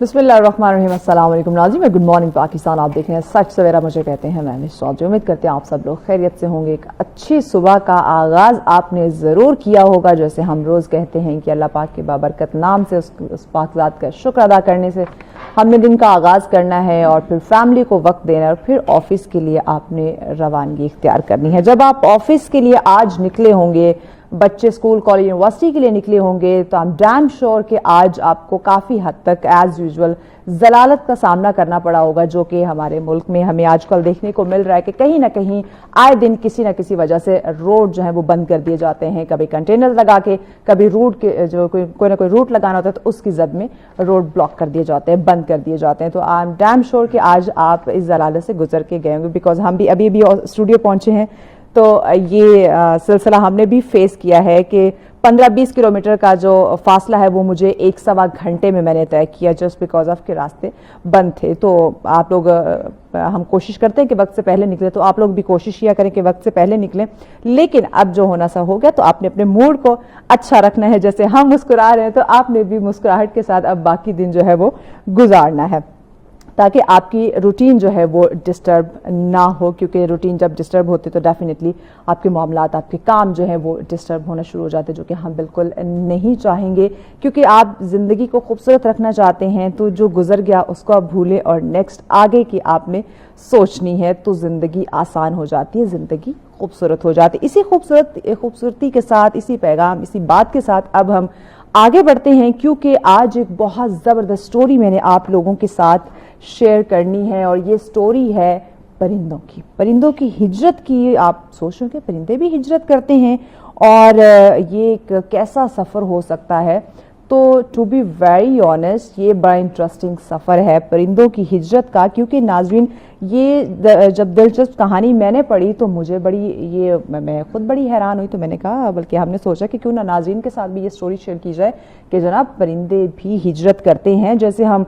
بسم اللہ الرحمن الرحیم. السلام علیکم ناظرین، گڈ مارننگ پاکستان. آپ دیکھ رہے ہیں سچ سویرا، مجھے کہتے ہیں میں چودھری. امید کرتے ہیں آپ سب لوگ خیریت سے ہوں گے. ایک اچھی صبح کا آغاز آپ نے ضرور کیا ہوگا. جیسے ہم روز کہتے ہیں کہ اللہ پاک کے بابرکت نام سے، اس پاک ذات کا شکر ادا کرنے سے ہم نے دن کا آغاز کرنا ہے، اور پھر فیملی کو وقت دینا ہے، اور پھر آفس کے لیے آپ نے روانگی اختیار کرنی ہے. جب آپ آفس کے لیے آج نکلے ہوں گے، بچے اسکول کالج یونیورسٹی کے لیے نکلے ہوں گے، تو I'm damn sure کہ آج آپ کو کافی حد تک ایز یوزول ضلالت کا سامنا کرنا پڑا ہوگا، جو کہ ہمارے ملک میں ہمیں آج کل دیکھنے کو مل رہا ہے کہ کہیں نہ کہیں آئے دن کسی نہ کسی وجہ سے روڈ جو ہیں وہ بند کر دیے جاتے ہیں. کبھی کنٹینر لگا کے، کبھی روٹ کے جو کوئی نہ کوئی روٹ لگانا ہوتا ہے تو اس کی زد میں روڈ بلاک کر دیے جاتے ہیں، بند کر دیے جاتے ہیں. تو I'm damn sure کہ آج آپ اس ضلالت سے گزر کے گئے ہوں گے، بیکاز ہم بھی ابھی اسٹوڈیو پہنچے ہیں تو یہ سلسلہ ہم نے بھی فیس کیا ہے کہ 15-20 کلومیٹر کا جو فاصلہ ہے وہ مجھے 1-1.25 گھنٹے میں نے طے کیا، جسٹ بیکاز آف کے راستے بند تھے. تو آپ لوگ، ہم کوشش کرتے ہیں کہ وقت سے پہلے نکلیں، تو آپ لوگ بھی کوشش کیا کریں کہ وقت سے پہلے نکلیں. لیکن اب جو ہونا سا ہو گیا، تو آپ نے اپنے موڈ کو اچھا رکھنا ہے. جیسے ہم مسکرا رہے ہیں تو آپ نے بھی مسکراہٹ کے ساتھ اب باقی دن جو ہے وہ گزارنا ہے، تاکہ آپ کی روٹین جو ہے وہ ڈسٹرب نہ ہو. کیونکہ روٹین جب ڈسٹرب ہوتی تو ڈیفینیٹلی آپ کے معاملات، آپ کے کام جو ہیں وہ ڈسٹرب ہونا شروع ہو جاتے، جو کہ ہم بالکل نہیں چاہیں گے. کیونکہ آپ زندگی کو خوبصورت رکھنا چاہتے ہیں، تو جو گزر گیا اس کو آپ بھولیں اور نیکسٹ آگے کی آپ نے سوچنی ہے، تو زندگی آسان ہو جاتی ہے، زندگی خوبصورت ہو جاتی. اسی خوبصورتی کے ساتھ، اسی پیغام، اسی بات کے ساتھ اب ہم آگے بڑھتے ہیں، کیونکہ آج ایک بہت زبردست سٹوری میں نے آپ لوگوں کے ساتھ شیئر کرنی ہے. اور یہ سٹوری ہے پرندوں کی ہجرت کی. آپ سوچ رہے کہ پرندے بھی ہجرت کرتے ہیں، اور یہ ایک کیسا سفر ہو سکتا ہے. تو ٹو بی ویری آنیسٹ، یہ بڑا انٹرسٹنگ سفر ہے پرندوں کی ہجرت کا. کیونکہ ناظرین، یہ جب دلچسپ کہانی میں نے پڑھی تو مجھے میں خود بڑی حیران ہوئی. تو میں نے کہا، بلکہ ہم نے سوچا کہ کیوں نہ ناظرین کے ساتھ بھی یہ سٹوری شیئر کی جائے کہ جناب پرندے بھی ہجرت کرتے ہیں. جیسے ہم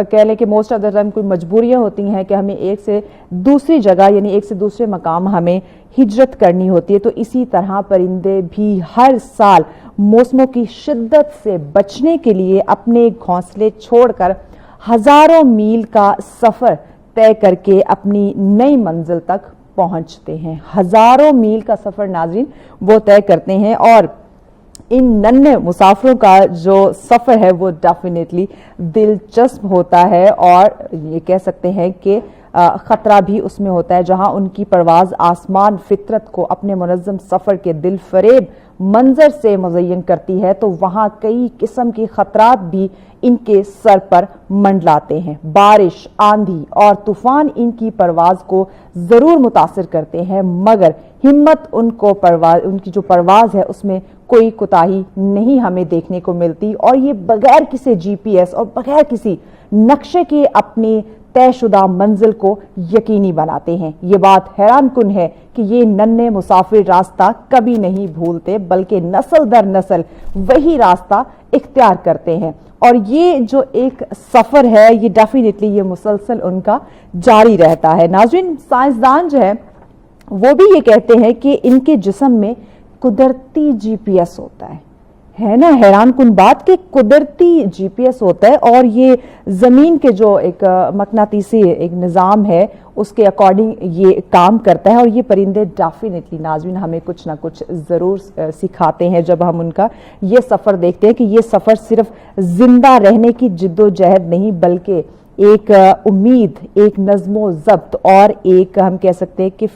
کہہ لیں کہ موسٹ آف دا ٹائم کوئی مجبوریاں ہوتی ہیں کہ ہمیں ایک سے دوسری جگہ، یعنی ایک سے دوسرے مقام ہمیں ہجرت کرنی ہوتی ہے. تو اسی طرح پرندے بھی ہر سال موسموں کی شدت سے بچنے کے لیے اپنے گھونسلے چھوڑ کر ہزاروں میل کا سفر طے کر کے اپنی نئی منزل تک پہنچتے ہیں. ہزاروں میل کا سفر ناظرین وہ طے کرتے ہیں، اور ان ننھے مسافروں کا جو سفر ہے وہ ڈیفینیٹلی دلچسپ ہوتا ہے، اور یہ کہہ سکتے ہیں کہ خطرہ بھی اس میں ہوتا ہے. جہاں ان کی پرواز آسمان فطرت کو اپنے منظم سفر کے دل فریب منظر سے مزین کرتی ہے، تو وہاں کئی قسم کے خطرات بھی ان کے سر پر منڈلاتے ہیں. بارش، آندھی اور طوفان ان کی پرواز کو ضرور متاثر کرتے ہیں، مگر ہمت ان کی جو پرواز ہے اس میں کوئی کوتاہی نہیں ہمیں دیکھنے کو ملتی. اور یہ بغیر کسی GPS اور بغیر کسی نقشے کے اپنی طے شدہ منزل کو یقینی بناتے ہیں. یہ بات حیران کن ہے کہ یہ ننھے مسافر راستہ کبھی نہیں بھولتے، بلکہ نسل در نسل وہی راستہ اختیار کرتے ہیں. اور یہ جو ایک سفر ہے، یہ ڈیفینیٹلی یہ مسلسل ان کا جاری رہتا ہے. ناظرین، سائنسدان جو ہے وہ بھی یہ کہتے ہیں کہ ان کے جسم میں قدرتی GPS ہوتا ہے نا. حیران کن بات کہ قدرتی GPS ہوتا ہے، اور یہ زمین کے جو ایک مقناطیسی ایک نظام ہے اس کے اکارڈنگ یہ کام کرتا ہے. اور یہ پرندے ڈیفینیٹلی ناظرین ہمیں کچھ نہ کچھ ضرور سکھاتے ہیں جب ہم ان کا یہ سفر دیکھتے ہیں، کہ یہ سفر صرف زندہ رہنے کی جد و جہد نہیں، بلکہ ایک امید، ایک نظم و ضبط، اور ایک ہم کہہ سکتے ہیں کہ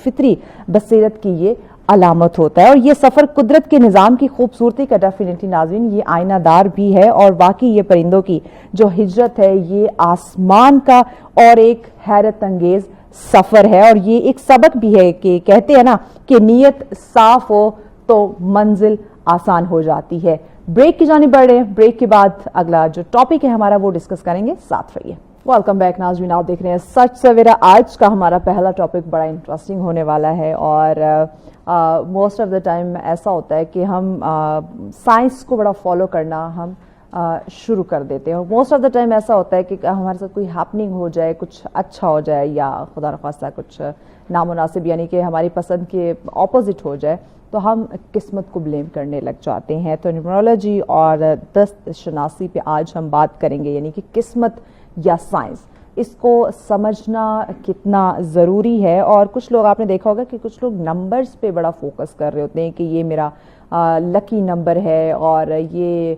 فطری بصیرت کی یہ علامت ہوتا ہے. اور یہ سفر قدرت کے نظام کی خوبصورتی کا ڈیفینیٹلی ناظرین یہ آئینہ دار بھی ہے. اور واقعی یہ پرندوں کی جو ہجرت ہے یہ آسمان کا اور ایک حیرت انگیز سفر ہے. اور یہ ایک سبق بھی ہے کہ کہتے ہیں نا کہ نیت صاف ہو تو منزل آسان ہو جاتی ہے. بریک کی جانب بڑھ رہے ہیں. بریک کے بعد اگلا جو ٹاپک ہے ہمارا وہ ڈسکس کریں گے. ساتھ رہیے. ویلکم بیک ناظرین، آپ دیکھ رہے ہیں سچ سویرا. آج کا ہمارا پہلا ٹاپک بڑا انٹرسٹنگ ہونے والا ہے، اور موسٹ آف دا ٹائم ایسا ہوتا ہے کہ ہم سائنس کو بڑا فالو کرنا ہم شروع کر دیتے ہیں. اور موسٹ آف دا ٹائم ایسا ہوتا ہے کہ ہمارے ساتھ کوئی ہیپننگ ہو جائے، کچھ اچھا ہو جائے، یا خدا نخواستہ کچھ نامناسب یعنی کہ ہماری پسند کے اپوزٹ ہو جائے، تو ہم قسمت کو بلیم کرنے لگ جاتے ہیں. تو نیومرولوجی اور دست شناسی پہ آج ہم بات کریں گے, یعنی کہ قسمت یا سائنس, اس کو سمجھنا کتنا ضروری ہے. اور کچھ لوگ آپ نے دیکھا ہوگا کہ کچھ لوگ نمبرز پہ بڑا فوکس کر رہے ہوتے ہیں کہ یہ میرا لکی نمبر ہے, اور یہ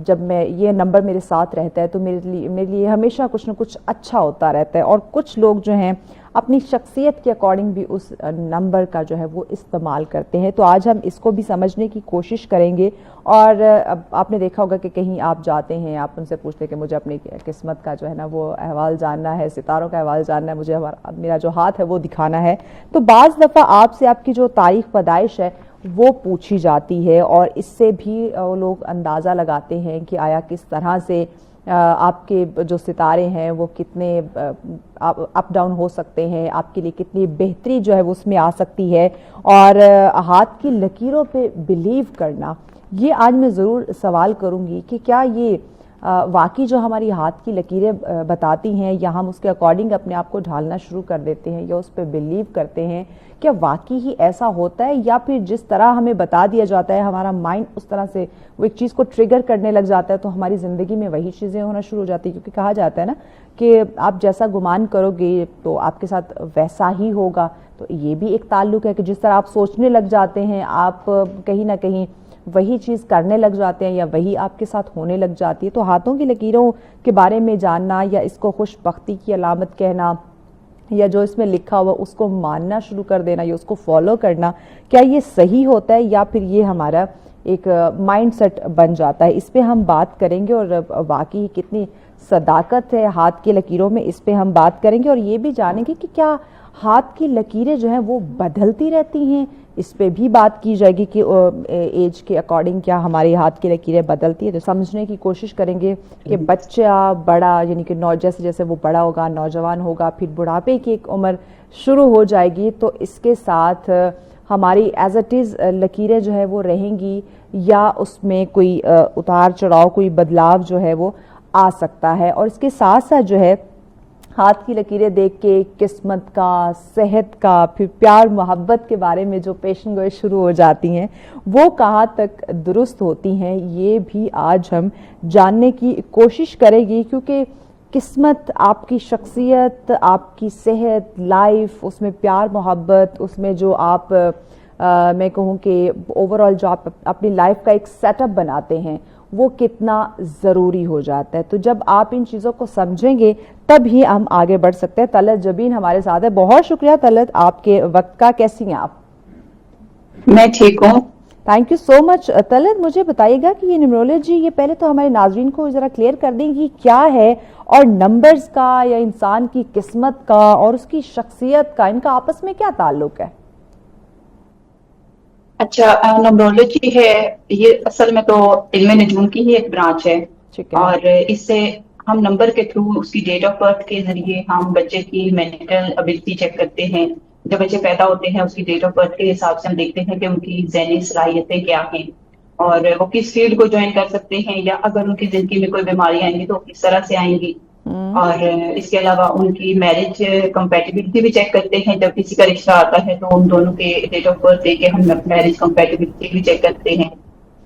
جب میں یہ نمبر میرے ساتھ رہتا ہے تو میرے لیے ہمیشہ کچھ نہ کچھ اچھا ہوتا رہتا ہے. اور کچھ لوگ جو ہیں اپنی شخصیت کے اکارڈنگ بھی اس نمبر کا جو ہے وہ استعمال کرتے ہیں. تو آج ہم اس کو بھی سمجھنے کی کوشش کریں گے. اور آپ نے دیکھا ہوگا کہ کہیں آپ جاتے ہیں, آپ ان سے پوچھتے ہیں کہ مجھے اپنی قسمت کا جو ہے نا وہ احوال جاننا ہے, ستاروں کا احوال جاننا ہے, مجھے میرا جو ہاتھ ہے وہ دکھانا ہے. تو بعض دفعہ آپ سے آپ کی جو تاریخ پیدائش ہے وہ پوچھی جاتی ہے, اور اس سے بھی لوگ اندازہ لگاتے ہیں کہ آیا کس طرح سے آپ کے جو ستارے ہیں وہ کتنے اپ ڈاؤن ہو سکتے ہیں, آپ کے لیے کتنی بہتری جو ہے وہ اس میں آ سکتی ہے. اور ہاتھ کی لکیروں پہ بلیو کرنا, یہ آج میں ضرور سوال کروں گی کہ کیا یہ واقعی جو ہماری ہاتھ کی لکیریں بتاتی ہیں, یا ہم اس کے اکارڈنگ اپنے آپ کو ڈھالنا شروع کر دیتے ہیں یا اس پہ بلیو کرتے ہیں, کیا واقعی ہی ایسا ہوتا ہے, یا پھر جس طرح ہمیں بتا دیا جاتا ہے ہمارا مائنڈ اس طرح سے وہ ایک چیز کو ٹریگر کرنے لگ جاتا ہے تو ہماری زندگی میں وہی چیزیں ہونا شروع ہو جاتی ہیں. کیونکہ کہا جاتا ہے نا کہ آپ جیسا گمان کرو گے تو آپ کے ساتھ ویسا ہی ہوگا. تو یہ بھی ایک تعلق ہے کہ جس طرح آپ سوچنے لگ جاتے ہیں آپ کہیں نہ کہیں وہی چیز کرنے لگ جاتے ہیں یا وہی آپ کے ساتھ ہونے لگ جاتی ہے. تو ہاتھوں کی لکیروں کے بارے میں جاننا, یا اس کو خوش بختی کی علامت کہنا, یا جو اس میں لکھا ہوا اس کو ماننا شروع کر دینا یا اس کو فالو کرنا, کیا یہ صحیح ہوتا ہے یا پھر یہ ہمارا ایک مائنڈ سیٹ بن جاتا ہے؟ اس پہ ہم بات کریں گے. اور واقعی کتنی صداقت ہے ہاتھ کی لکیروں میں, اس پہ ہم بات کریں گے. اور یہ بھی جانیں گے کہ کیا ہاتھ کی لکیریں جو ہیں وہ بدلتی رہتی ہیں, اس پہ بھی بات کی جائے گی کہ ایج کے اکارڈنگ کیا ہماری ہاتھ کی لکیریں بدلتی ہیں. تو سمجھنے کی کوشش کریں گے کہ بچہ بڑا, یعنی کہ جیسے جیسے وہ بڑا ہوگا, نوجوان ہوگا, پھر بڑھاپے کی ایک عمر شروع ہو جائے گی, تو اس کے ساتھ ہماری ایز اٹ از لکیریں جو ہے وہ رہیں گی, یا اس میں کوئی اتار چڑھاؤ, کوئی بدلاؤ جو ہے وہ آ سکتا ہے. اور اس کے ساتھ ساتھ جو ہے ہاتھ کی لکیریں دیکھ کے قسمت کا, صحت کا, پھر پیار محبت کے بارے میں جو پیشن گوئی شروع ہو جاتی ہیں وہ کہاں تک درست ہوتی ہیں, یہ بھی آج ہم جاننے کی کوشش کریں گے. کیونکہ قسمت آپ کی شخصیت, آپ کی صحت, لائف, اس میں پیار محبت, اس میں جو آپ میں کہوں کہ اوور آل جو آپ اپنی لائف کا ایک سیٹ اپ بناتے ہیں وہ کتنا ضروری ہو جاتا ہے. تو جب آپ ان چیزوں کو سمجھیں گے تب ہی ہم آگے بڑھ سکتے ہیں. طلعت جبین ہمارے ساتھ ہے. بہت شکریہ طلعت آپ کے وقت کا. کیسی ہیں آپ؟ میں ٹھیک ہوں. تھینک یو سو مچ. طلعت مجھے بتائیے گا کہ یہ نیومرولوجی, یہ پہلے تو ہمارے ناظرین کو ذرا کلیئر کر دیں گی کیا ہے, اور نمبرز کا یا انسان کی قسمت کا اور اس کی شخصیت کا, ان کا آپس میں کیا تعلق ہے؟ اچھا, نیومرولوجی ہے یہ اصل میں تو علم نجوم کی ہی ایک برانچ ہے. اور اس سے ہم نمبر کے تھرو اس کی ڈیٹ آف برتھ کے ذریعے ہم بچے کی مینٹل ابیلٹی چیک کرتے ہیں. جب بچے پیدا ہوتے ہیں اس کی ڈیٹ آف برتھ کے حساب سے ہم دیکھتے ہیں کہ ان کی ذہنی صلاحیتیں کیا ہیں اور وہ کس فیلڈ کو جوائن کر سکتے ہیں, یا اگر ان کی زندگی میں کوئی بیماری آئیں گی تو کس طرح سے آئیں گی. اور اس کے علاوہ ان کی میرج کمپیٹیبلٹی بھی چیک کرتے ہیں. جب کسی کا رشتہ آتا ہے تو ان دونوں کے ڈیٹ آف برتھ دے کے ہم میرج کمپیٹیبلٹی بھی چیک کرتے ہیں.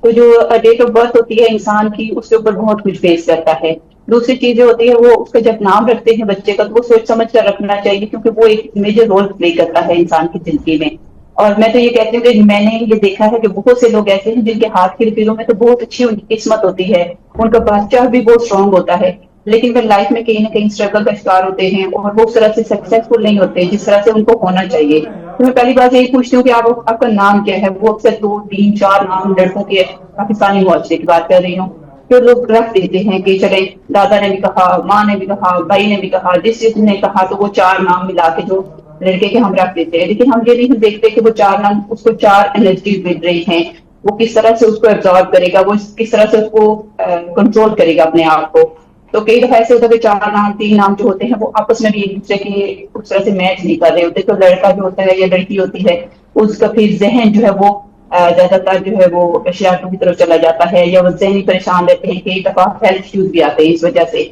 تو جو ڈیٹ آف برتھ ہوتی ہے انسان کی, اس کے اوپر بہت کچھ بیس کرتا ہے. دوسری چیز جو ہوتی ہے وہ اس کا جب نام رکھتے ہیں بچے کا تو وہ سوچ سمجھ کر رکھنا چاہیے, کیونکہ وہ ایک میجر رول پلے کرتا ہے انسان کی زندگی میں. اور میں تو یہ کہتی ہوں کہ میں نے یہ دیکھا ہے کہ بہت سے لوگ ایسے ہیں جن کے ہاتھ کی لکیروں میں تو بہت اچھی ان کی قسمت ہوتی ہے, ان کا بادشاہ بھی بہت اسٹرانگ ہوتا ہے, لیکن وہ لائف میں کہیں نہ کہیں اسٹرگل کا شکار ہوتے ہیں اور وہ اس طرح سے سکسیسفل نہیں ہوتے جس طرح سے ان کو ہونا چاہیے. تو میں پہلی بات یہی پوچھتی ہوں کہ آپ کا نام کیا ہے. وہ اکثر 2 3 4 نام لڑکوں کے, پاکستانی معاشرے کی بات کر رہی ہوں, جو لوگ رکھ دیتے ہیں کہ چلے دادا نے بھی کہا, ماں نے بھی کہا, بھائی نے بھی کہا, جس نے کہا, تو وہ 4 نام ملا کے جو لڑکے کے ہم رکھ دیتے ہیں. لیکن ہم یہ نہیں دیکھتے کہ وہ 4 نام اس کو 4 انرجیز مل رہی ہیں, وہ کس طرح سے اس کو ایبزارب کرے گا, وہ کس طرح سے اس کو کنٹرول کرے گا اپنے آپ کو. تو کئی دفعہ ایسے ہوتا ہے کہ 4 نام 3 نام جو ہوتے ہیں وہ آپس میں بھی ایک دوسرے کے اس طرح سے میچ نہیں کر رہے ہوتے. تو لڑکا جو ہوتا ہے یا لڑکی ہوتی ہے اس کا پھر ذہن جو ہے وہ زیادہ تر جو ہے وہ اشیاء کی طرف چلا جاتا ہے, یا وہ ذہنی پریشان رہتے ہیں. کئی دفعہ ہیلتھ ایشوز بھی آتے ہیں اس وجہ سے.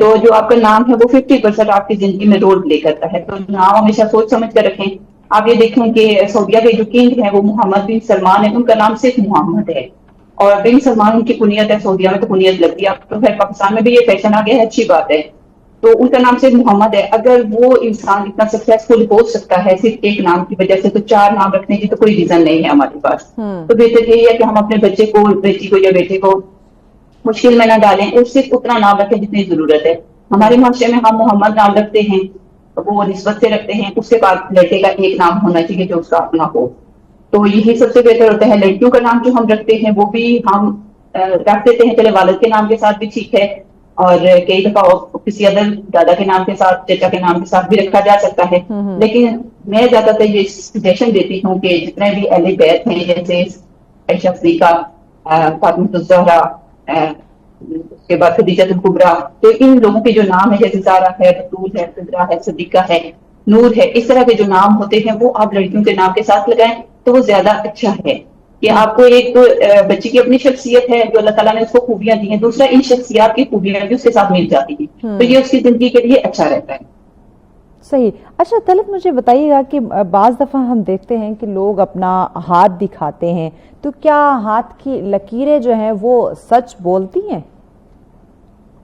تو جو آپ کا نام ہے وہ 50% آپ کی زندگی میں رول پلے کرتا ہے. تو نام ہمیشہ سوچ سمجھ کر رکھیں. آپ یہ دیکھیں کہ سعودیہ کے جو کنگ ہیں وہ محمد بن سلمان ہے، ان کا نام صرف محمد ہے، اور بن سلمان ان کی کنیت ہے، سعودیہ میں تو کنیت لگتی ہے، اب تو خیر پاکستان میں بھی یہ فیشن آ گیا ہے، اچھی بات ہے، تو ان کا نام صرف محمد ہے۔ اگر وہ انسان اتنا سکسیسفل ہو سکتا ہے صرف ایک نام کی وجہ سے، تو 4 نام رکھنے کی تو کوئی ریزن نہیں ہے ہمارے پاس۔ تو بہتر یہی ہے کہ ہم اپنے بچے کو، بیٹی کو یا بیٹے کو مشکل میں نہ ڈالیں، اور صرف اتنا نام رکھیں جتنی ضرورت ہے۔ ہمارے معاشرے میں ہم محمد نام رکھتے ہیں، وہ نسبت سے رکھتے ہیں، اس کے بعد لڑکے کا ایک نام ہونا چاہیے جو اس کا اپنا ہو، تو یہی سب سے بہتر ہوتا ہے۔ لڑکیوں کا نام جو ہم رکھتے ہیں وہ بھی ہم رکھ دیتے ہیں، چلے والد کے نام کے ساتھ بھی ٹھیک ہے، اور کئی دفعہ کسی ادر دادا کے نام کے ساتھ، چچا کے نام کے ساتھ بھی رکھا جا سکتا ہے، لیکن میں زیادہ تر یہ سجیشن دیتی ہوں کہ جتنے بھی اہل بیت ہیں، جیسے عائشہ صدیقہ، فاطمہ الزہرا، اس کے بعد خدیجہ الکبریٰ، تو ان لوگوں کے جو نام ہے جیسے زارا ہے، بطول ہے، خضرا ہے، صدیقہ ہے، نور ہے، اس طرح کے جو نام ہوتے ہیں وہ آپ لڑکیوں کے نام کے ساتھ لگائیں تو وہ زیادہ اچھا ہے، کہ آپ کو ایک بچی کی اپنی شخصیت ہے جو اللہ تعالیٰ نے اس کو خوبیاں دی ہیں، دوسرا ان شخصیات کی خوبیاں بھی اس کے ساتھ مل جاتی ہیں، تو یہ اس کی زندگی کے لیے اچھا رہتا ہے۔ صحیح۔ اچھا طلعت، مجھے بتائیے گا کہ بعض دفعہ ہم دیکھتے ہیں کہ لوگ اپنا ہاتھ دکھاتے ہیں، تو کیا ہاتھ کی لکیریں جو ہیں وہ سچ بولتی ہیں؟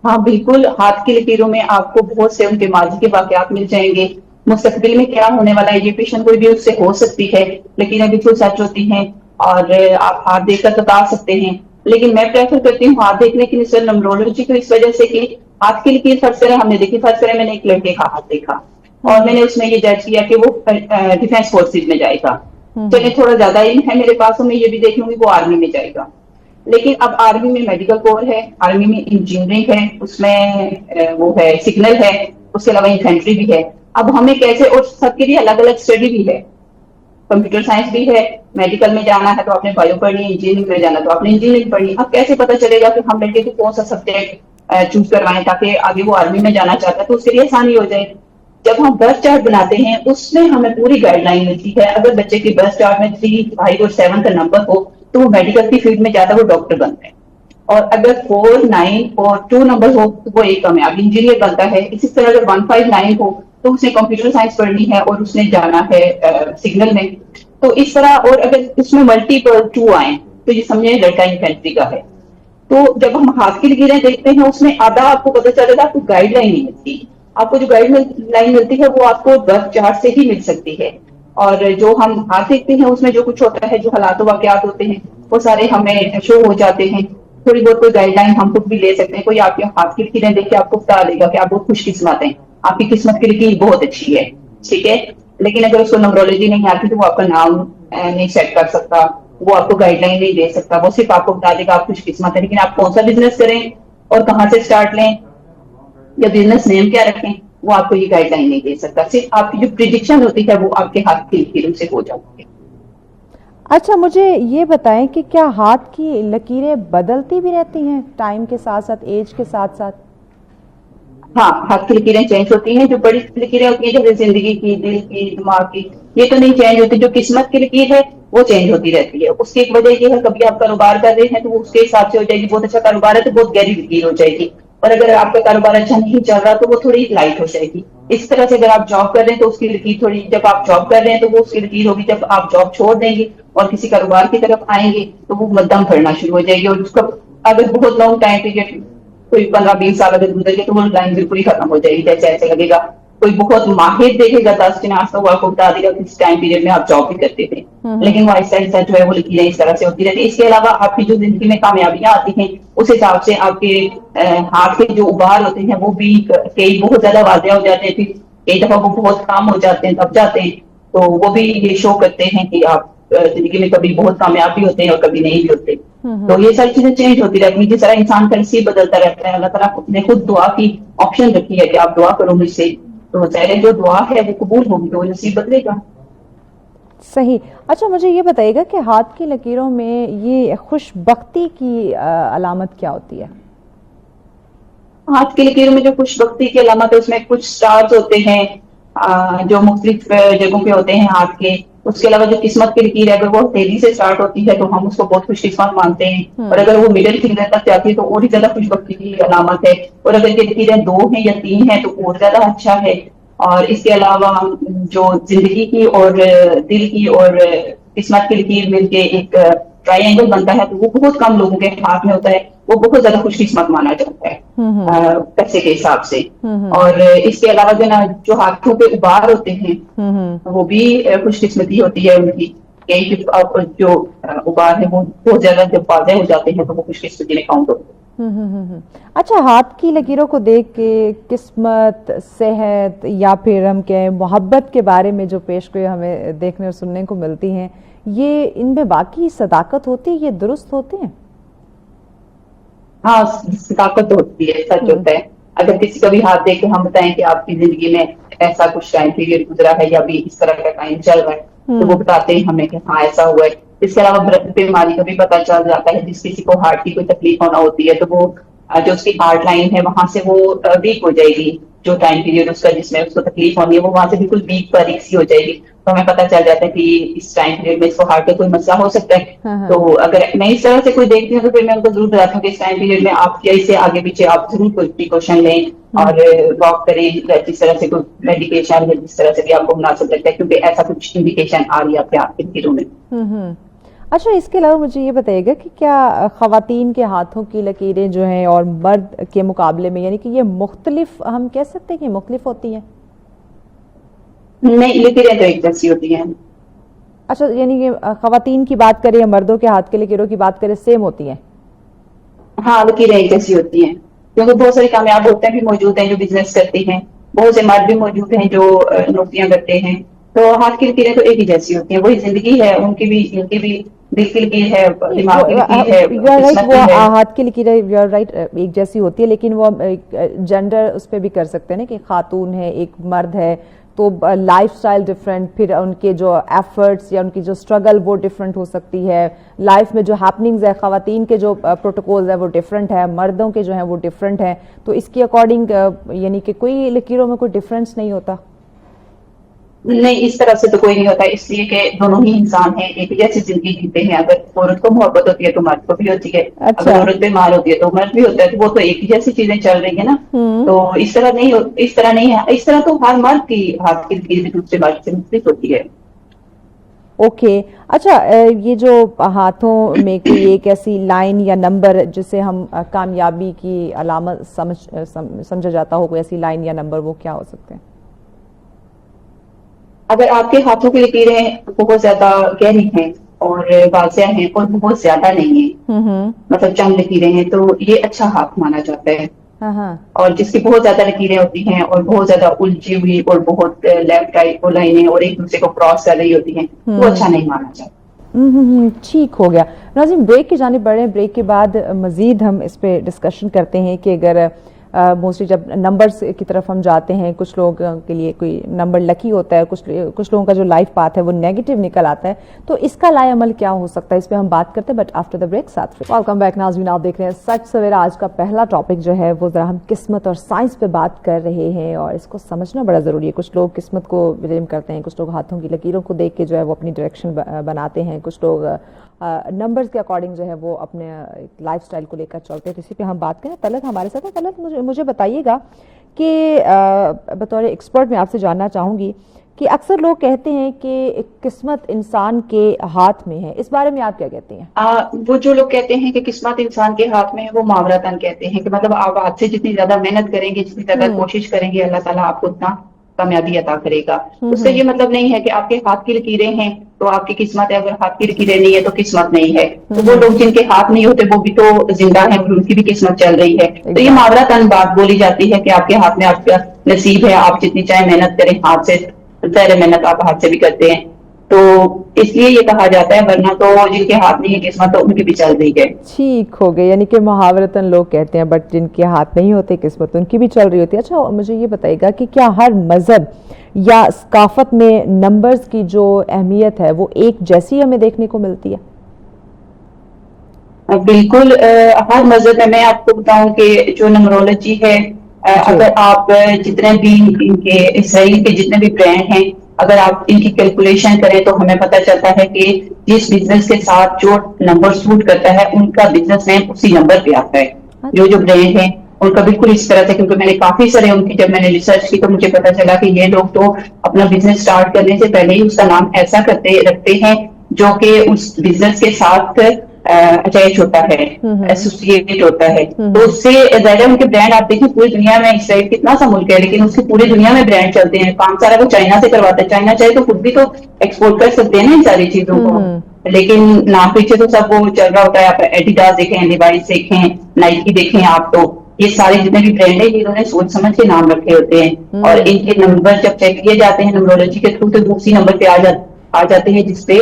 ہاں بالکل، ہاتھ کی لکیروں میں آپ کو بہت سے ان کے ماضی کے واقعات مل جائیں گے، مستقبل میں کیا ہونے والا ہے یہ پیشن گوئی بھی اس سے ہو سکتی ہے، لکیریں بالکل سچ ہوتی ہیں، اور آپ ہاتھ دیکھ کر بتا سکتے ہیں، لیکن میں پریفر کرتی ہوں ہاتھ دیکھنے کی نسبت نمرولوجی کو، اس وجہ سے کہ ہاتھ کی لکیر فرض کریں ہم نے دیکھی، فرض کریں میں نے ایک لڑکے کا ہاتھ دیکھا اور میں نے اس میں یہ جج کیا کہ وہ ڈیفینس فورسز میں جائے گا، چلے تھوڑا زیادہ علم ہے میرے پاس، میں یہ بھی دیکھ لوں گی وہ آرمی میں جائے گا، لیکن اب آرمی میں میڈیکل کور ہے، آرمی میں انجینئرنگ ہے، اس میں وہ ہے سگنل ہے، اس کے علاوہ انفینٹری بھی ہے، اب ہمیں کیسے، اور سب کے لیے الگ الگ اسٹڈی بھی ہے، کمپیوٹر سائنس بھی ہے، میڈیکل میں جانا ہے تو آپ نے بایو پڑھنی، انجینئرنگ میں جانا تو آپ نے انجینئرنگ پڑھنی، اب کیسے پتا چلے گا کہ ہم لڑکے کو کون سا سبجیکٹ چوز کروائیں تاکہ آگے وہ آرمی میں جانا چاہتا ہے تو اس کے لیے آسانی ہو جائے۔ جب ہم برتھ چارٹ بناتے ہیں اس میں ہمیں پوری گائیڈ لائن ملتی ہے، اگر بچے کے برتھ چارٹ میں 3، 5 اور 7 کا نمبر ہو تو وہ میڈیکل کی فیلڈ میں جاتا ہے، وہ ڈاکٹر بنتا ہے، اور اگر 4، 9 اور 2 نمبر ہو تو وہ ایک کامیاب انجینئر بنتا ہے، اسی طرح اگر 1، 5، 9 ہو تو اس نے کمپیوٹر سائنس پڑھنی ہے اور اس نے جانا ہے سگنل میں، تو اس طرح، اور اگر اس میں ملٹیپل 2 آئیں تو یہ سمجھیں لڑکا انفینٹری کا ہے۔ تو جب ہم ہاتھ کی لکیریں دیکھتے ہیں اس میں آدھا آپ کو پتا چلے گا، آپ کو گائیڈ لائن نہیں ملتی، آپ کو جو گائیڈ لائن ملتی ہے وہ آپ کو برتھ چارٹ سے ہی مل سکتی ہے، اور جو ہم ہاتھ دیکھتے ہیں اس میں جو کچھ ہوتا ہے، جو حالات و واقعات ہوتے ہیں وہ سارے ہمیں شو ہو جاتے ہیں، تھوڑی بہت کوئی گائیڈ لائن ہم خود بھی لے سکتے ہیں، کوئی آپ کے ہاتھ کی لکیریں دیکھ کے آپ کو بتا دے گا کہ آپ بہت خوش قسمت ہیں، آپ کی قسمت کی لکیر بہت اچھی ہے، ٹھیک ہے، لیکن اگر اس کو نمرولوجی نہیں آتی تو وہ آپ کا نام نہیں سیٹ کر سکتا، وہ آپ کو گائیڈ لائن نہیں دے سکتا، وہ صرف آپ کو بتا دے گا آپ خوش قسمت ہے، لیکن آپ کون سا بزنس کریں اور کہاں سے اسٹارٹ لیں یا بزنس نیم کیا رکھیں وہ آپ کو یہ گائیڈ لائن نہیں دے سکتا، صرف آپ کی جو پریڈکشن ہوتی ہے وہ آپ کے ہاتھ کی لکیروں سے ہو جاتی ہے۔ اچھا مجھے یہ بتائیں کہ کیا ہاتھ کی لکیریں بدلتی بھی رہتی ہیں ٹائم کے ساتھ ساتھ، ایج کے ساتھ ساتھ؟ ہاں، ہاتھ کی لکیریں چینج ہوتی ہیں، جو بڑی لکیریں ہوتی ہیں جیسے زندگی کی، دل کی، دماغ کی، یہ تو نہیں چینج ہوتی، جو قسمت کی لکیر ہے وہ چینج ہوتی رہتی ہے، اس کی ایک وجہ یہ ہے کبھی آپ کاروبار کر رہے ہیں تو وہ اس کے حساب سے ہو جائے گی، بہت اچھا کاروبار ہے تو بہت گہری لکیر ہو جائے گی، اور اگر آپ کا کاروبار اچھا نہیں چل رہا تو وہ تھوڑی لائٹ ہو جائے گی، اس طرح سے اگر آپ جاب کر رہے ہیں تو اس کی لکیر تھوڑی، جب آپ جاب کر رہے ہیں تو وہ اس کی لکیر ہوگی، جب آپ جاب چھوڑ دیں گے اور کسی کاروبار کی طرف آئیں گے تو وہ مدم پھڑنا شروع ہو جائے گی، اور اس کا اگر بہت لانگ ٹائم پیریڈ کوئی 15، 20 سال اگر گزر گئے تو وہ لائن بالکل ہی ختم ہو جائے گی، جیسے ایسے لگے گا کوئی بہت ماہر دیکھے گا 10 فنانس تو وہ آپ کو بتا دے گا کہ اس ٹائم پیریڈ میں آپ جاب بھی کرتے تھے، لیکن وہ آہستہ آہستہ جو ہے وہ لکیریں اس طرح سے ہوتی رہتی ہے۔ اس کے علاوہ آپ کی جو زندگی میں کامیابیاں آتی ہیں اس حساب سے آپ کے ہاتھ کے جو ابھار ہوتے ہیں وہ بھی کئی بہت زیادہ واضح ہو جاتے ہیں، پھر کئی دفعہ وہ بہت کام ہو جاتے ہیں، دب جاتے ہیں، تو وہ بھی یہ شو کرتے ہیں کہ آپ زندگی میں کبھی بہت کامیاب بھی ہوتے ہیں اور کبھی نہیں بھی ہوتے، تو یہ ساری چیزیں چینج ہوتی رہتی ہیں، جس طرح انسان کا نصیب بدلتا رہتا ہے، اللہ تعالیٰ نے خود دعا کی آپشن رکھی ہے کہ آپ دعا کرو مجھ سے، تو ظاہر ہے جو دعا ہے وہ قبول ہوگی تو وہ نصیب بدلے گا۔ صحیح۔ اچھا مجھے یہ بتائیے گا کہ ہاتھ کی لکیروں میں یہ خوش بختی کی علامت کیا ہوتی ہے؟ ہاتھ کی لکیروں میں جو خوش بختی کی علامت ہے اس میں کچھ سٹارز ہوتے ہیں جو مختلف جگہوں پہ ہوتے ہیں ہاتھ کے، اس کے علاوہ جو قسمت کی لکیر ہے اگر وہ تیزی سے اسٹارٹ ہوتی ہے تو ہم اس کو بہت خوش قسمت مانتے ہیں، اور اگر وہ مڈل فنگر تک جاتی ہے تو اور ہی زیادہ خوش بختی کی علامت ہے، اور اگر یہ لکیریں 2 ہیں یا 3 ہیں تو اور زیادہ اچھا ہے، اور اس کے علاوہ جو زندگی کی اور دل کی اور قسمت کی لکیر مل کے ایک ٹرائی اینگل بنتا ہے، تو وہ بہت کم لوگوں کے ہاتھ میں ہوتا ہے. وہ بہت زیادہ خوش قسمت مانا جاتا ہے پیسے کے حساب سے. اور اس کے علاوہ جو نا جو ہاتھوں پہ ابار ہوتے ہیں وہ بھی خوش قسمتی ہوتی ہے ان کی. جو ابار ہے وہ بہت زیادہ جب واضح ہو جاتے ہیں تو وہ خوش قسمتی میں کاؤنٹ ہوتے ہیں. اچھا، ہاتھ کی لکیروں کو دیکھ کے قسمت، صحت یا پھر ہم کہیں محبت کے بارے میں جو پیشگوئی ہمیں دیکھنے اور سننے کو ملتی ہیں، یہ ان میں باقی صداقت ہوتی ہے، یہ درست ہوتے ہیں؟ ہاں، صداقت ہوتی ہے، سچ ہوتا ہے. اگر کسی کا بھی ہاتھ دیکھ کے ہم بتائیں کہ آپ کی زندگی میں ایسا کچھ ٹائم پیریڈ گزرا ہے یا بھی اس طرح کا ٹائم چل رہا ہے تو وہ بتاتے ہیں ہمیں کہ ہاں ایسا ہوا ہے. اس کے علاوہ بیماری کا بھی پتہ چل جاتا ہے. جس کسی کو ہارٹ کی کوئی تکلیف ہونا ہوتی ہے تو وہ جو اس کی ہارٹ لائن ہے وہاں سے وہ ویک ہو جائے گی. جو ٹائم پیریڈ اس کا جس میں اس کو تکلیف ہونی ہے وہ وہاں سے بالکل ویک باریک سی ہو جائے گی. تو ہمیں پتہ چل جاتا ہے کہ اس ٹائم پیریڈ میں اس کو ہارٹ کا کوئی مسئلہ ہو سکتا ہے. تو اگر میں اس طرح سے کوئی دیکھتی ہوں تو پھر میں ان کو ضرور بتاتی ہوں کہ اس ٹائم پیریڈ میں آپ کیسے آگے پیچھے آپ ضرور کوئی پریکاشن لیں اور واک کریں جس طرح سے کوئی میڈیکیشن یا جس طرح سے بھی آپ کو مناسب لگتا ہے، کیونکہ ایسا کچھ انڈیکیشن آ رہی ہے آپ کے ہاتھ کے لکیروں میں. اچھا، اس کے علاوہ مجھے یہ بتائیے گا کہ کیا خواتین کے ہاتھوں کی لکیریں جو ہیں اور مرد کے مقابلے میں، یعنی کہ یہ مختلف، ہم کہہ سکتے ہیں کہ مختلف ہوتی ہیں؟ نہیں، لکیریں تو ایک جیسی ہوتی ہیں. اچھا، یعنی کہ خواتین کی بات کریں یا مردوں کے ہاتھ کے لکیروں کی بات کریں، سیم ہوتی ہیں؟ ہاں، لکیریں ایک جیسی ہوتی ہیں، کیونکہ بہت ساری کامیاب عورتیں بھی موجود ہیں جو بزنس کرتی ہیں، بہت سے مرد بھی موجود ہیں جو نوکریاں کرتے ہیں. تو ہاتھ کی لکیریں تو ایک ہی جیسی ہوتی ہیں. وہی زندگی ہے ان کی بھی دل کی لکیر ہے، دماغ کی لکیر ہے، قسمت کی ہے. ہاتھ کی لکیریں ایک جیسی ہوتی ہے، لیکن وہ جینڈر اس پہ بھی کر سکتے ہیں نا کہ خاتون ہے، ایک مرد ہے، تو لائف سٹائل ڈفرینٹ، پھر ان کے جو ایفرٹس یا ان کی جو اسٹرگل وہ ڈفرینٹ ہو سکتی ہے. لائف میں جو ہیپننگز ہے، خواتین کے جو پروٹوکولز ہے وہ ڈفرینٹ ہے، مردوں کے جو ہیں وہ ڈفرینٹ ہیں. تو اس کے اکارڈنگ یعنی کہ کوئی لکیروں میں کوئی ڈفرینس نہیں ہوتا؟ نہیں، اس طرح سے تو کوئی نہیں ہوتا، اس لیے کہ دونوں ہی انسان ہیں، ایک جیسی زندگی جیتے ہیں. اگر عورت کو محبت ہوتی ہے تو مرد کو بھی ہوتی ہے. اگر عورت بیمار ہوتی ہے تو مرد بھی ہوتا ہے. تو وہ تو ایک ہی جیسی چیزیں چل رہی ہیں نا. تو اس طرح نہیں ہے. اس طرح تو ہر مرد کی ہاتھ کی لکیر بھی دوسرے مرد سے مختلف ہوتی ہے. اوکے. اچھا، یہ جو ہاتھوں میں کوئی ایک ایسی لائن یا نمبر جسے ہم کامیابی کی علامت سمجھا جاتا ہو، کوئی ایسی لائن یا نمبر، وہ کیا ہو سکتے ہیں؟ اگر آپ کے ہاتھوں کی لکیریں بہت زیادہ گہری ہیں اور واضح ہیں اور بہت زیادہ نہیں ہیں، مطلب چند لکیریں ہیں، تو یہ اچھا ہاتھ مانا جاتا ہے. اور جس کی بہت زیادہ لکیریں ہوتی ہیں اور بہت زیادہ الجھی ہوئی اور بہت لیفٹ رائٹ کو لائنیں اور ایک دوسرے کو کراس کر رہی ہوتی ہیں، وہ اچھا نہیں مانا جاتا. ٹھیک ہو گیا. ناظرین، بریک کی جانب بڑھیں. بریک کے بعد مزید ہم اس پہ ڈسکشن کرتے ہیں کہ اگر موسٹلی جب نمبرز کی طرف ہم جاتے ہیں، کچھ لوگوں کے لیے کوئی نمبر لکی ہوتا ہے، کچھ لوگوں کا جو لائف پاتھ ہے وہ نیگیٹو نکل آتا ہے، تو اس کا لائے عمل کیا ہو سکتا ہے، اس پہ ہم بات کرتے ہیں. بٹ آفٹر دا بریک ساتھ ویلکم بیک. ناظرین، آپ دیکھ رہے ہیں سچ سویرا. آج کا پہلا ٹاپک جو ہے وہ ذرا ہم قسمت اور سائنس پہ بات کر رہے ہیں، اور اس کو سمجھنا بڑا ضروری ہے. کچھ لوگ قسمت کو بلیم کرتے ہیں، کچھ لوگ ہاتھوں کی لکیروں کو دیکھ کے جو ہے وہ اپنی ڈائریکشن بناتے ہیں، کچھ لوگ نمبرز کے اکارڈنگ جو ہے وہ اپنے لائف سٹائل کو لے کر چلتے ہیں. اسی پہ ہم بات کریں. طلعت ہمارے ساتھ ہے. طلعت، مجھے بتائیے گا کہ بطور ایکسپرٹ میں آپ سے جاننا چاہوں گی کہ اکثر لوگ کہتے ہیں کہ قسمت انسان کے ہاتھ میں ہے، اس بارے میں آپ کیا کہتے ہیں؟ وہ جو لوگ کہتے ہیں کہ قسمت انسان کے ہاتھ میں ہے، وہ معاورتاً کہتے ہیں کہ مطلب آپ ہاتھ سے جتنی زیادہ محنت کریں گے، جتنی زیادہ کوشش کریں گے، اللہ تعالیٰ آپ کو اتنا کامیابی عطا کرے گا. اس کا یہ مطلب نہیں ہے کہ آپ کے ہاتھ کی لکیریں ہیں تو آپ کی قسمت ہے، اگر ہاتھ کی لکیریں نہیں ہے تو قسمت نہیں ہے. تو وہ لوگ جن کے ہاتھ نہیں ہوتے وہ بھی تو زندہ ہیں اور ان کی بھی قسمت چل رہی ہے. تو یہ معاورتاً بات بولی جاتی ہے کہ آپ کے ہاتھ میں آپ کا نصیب ہے، آپ جتنی چاہے محنت کریں، ہاتھ سے ظاہر محنت آپ ہاتھ سے بھی کرتے ہیں، تو اس لیے یہ کہا جاتا ہے. ورنہ تو جن کے ہاتھ نہیں ہے قسمت تو ان کی بھی چل رہی ہے. ٹھیک ہو گئے. یعنی کہ محاورتاً لوگ کہتے ہیں، بٹ جن کے ہاتھ نہیں ہوتے قسمت ان کی بھی چل رہی ہوتی ہے. اچھا، مجھے یہ بتائیے گا کہ کیا ہر مذہب یا ثقافت میں نمبرز کی جو اہمیت ہے وہ ایک جیسی ہمیں دیکھنے کو ملتی ہے؟ بالکل. ہر مذہب میں آپ کو بتاؤں کہ جو نمرولوجی ہے، اگر آپ جتنے بھی ان کے اسرائیل کے جتنے بھی برانڈ ہیں، اگر آپ ان کی کیلکولیشن کریں تو ہمیں پتہ چلتا ہے کہ جس بزنس کے ساتھ جو نمبر سوٹ کرتا ہے ان کا بزنس نیم اسی نمبر پہ آتا ہے. جو برانڈ ہیں ان کا بالکل اس طرح سے, کیونکہ میں نے کافی سارے ان کی جب میں نے ریسرچ کی تو مجھے پتا چلا کہ یہ لوگ تو اپنا بزنس اسٹارٹ کرنے سے پہلے ہی اس کا نام ایسا رکھتے ہیں جو کہ اس بزنس کے ساتھ اٹیچ ہوتا ہے, ایسوسیٹ ہوتا ہے. تو اس سے ظاہر ان کے برانڈ آپ دیکھیں پوری دنیا میں, اسرائیل کتنا سا ملک ہے لیکن اس کی پوری دنیا میں برانڈ چلتے ہیں. کام سارا وہ چائنا سے کرواتا ہے, چائنا چاہے تو خود بھی تو ایکسپورٹ کر سکتے ہیں نا ان ساری چیزوں کو, لیکن نام پیچھے تو سب وہ چل رہا ہوتا ہے. آپ ایڈیڈاس دیکھیں, لیوائس دیکھیں, نائکی دیکھیں, آپ تو یہ سارے جتنے بھی برانڈ ہیں یہ انہوں نے سوچ سمجھ کے نام رکھے ہوتے ہیں. اور ان کے نمبر جب چیک کیے جاتے ہیں نمبرولوجی کے تھرو تو اسی نمبر پہ آ جاتے ہیں جس پہ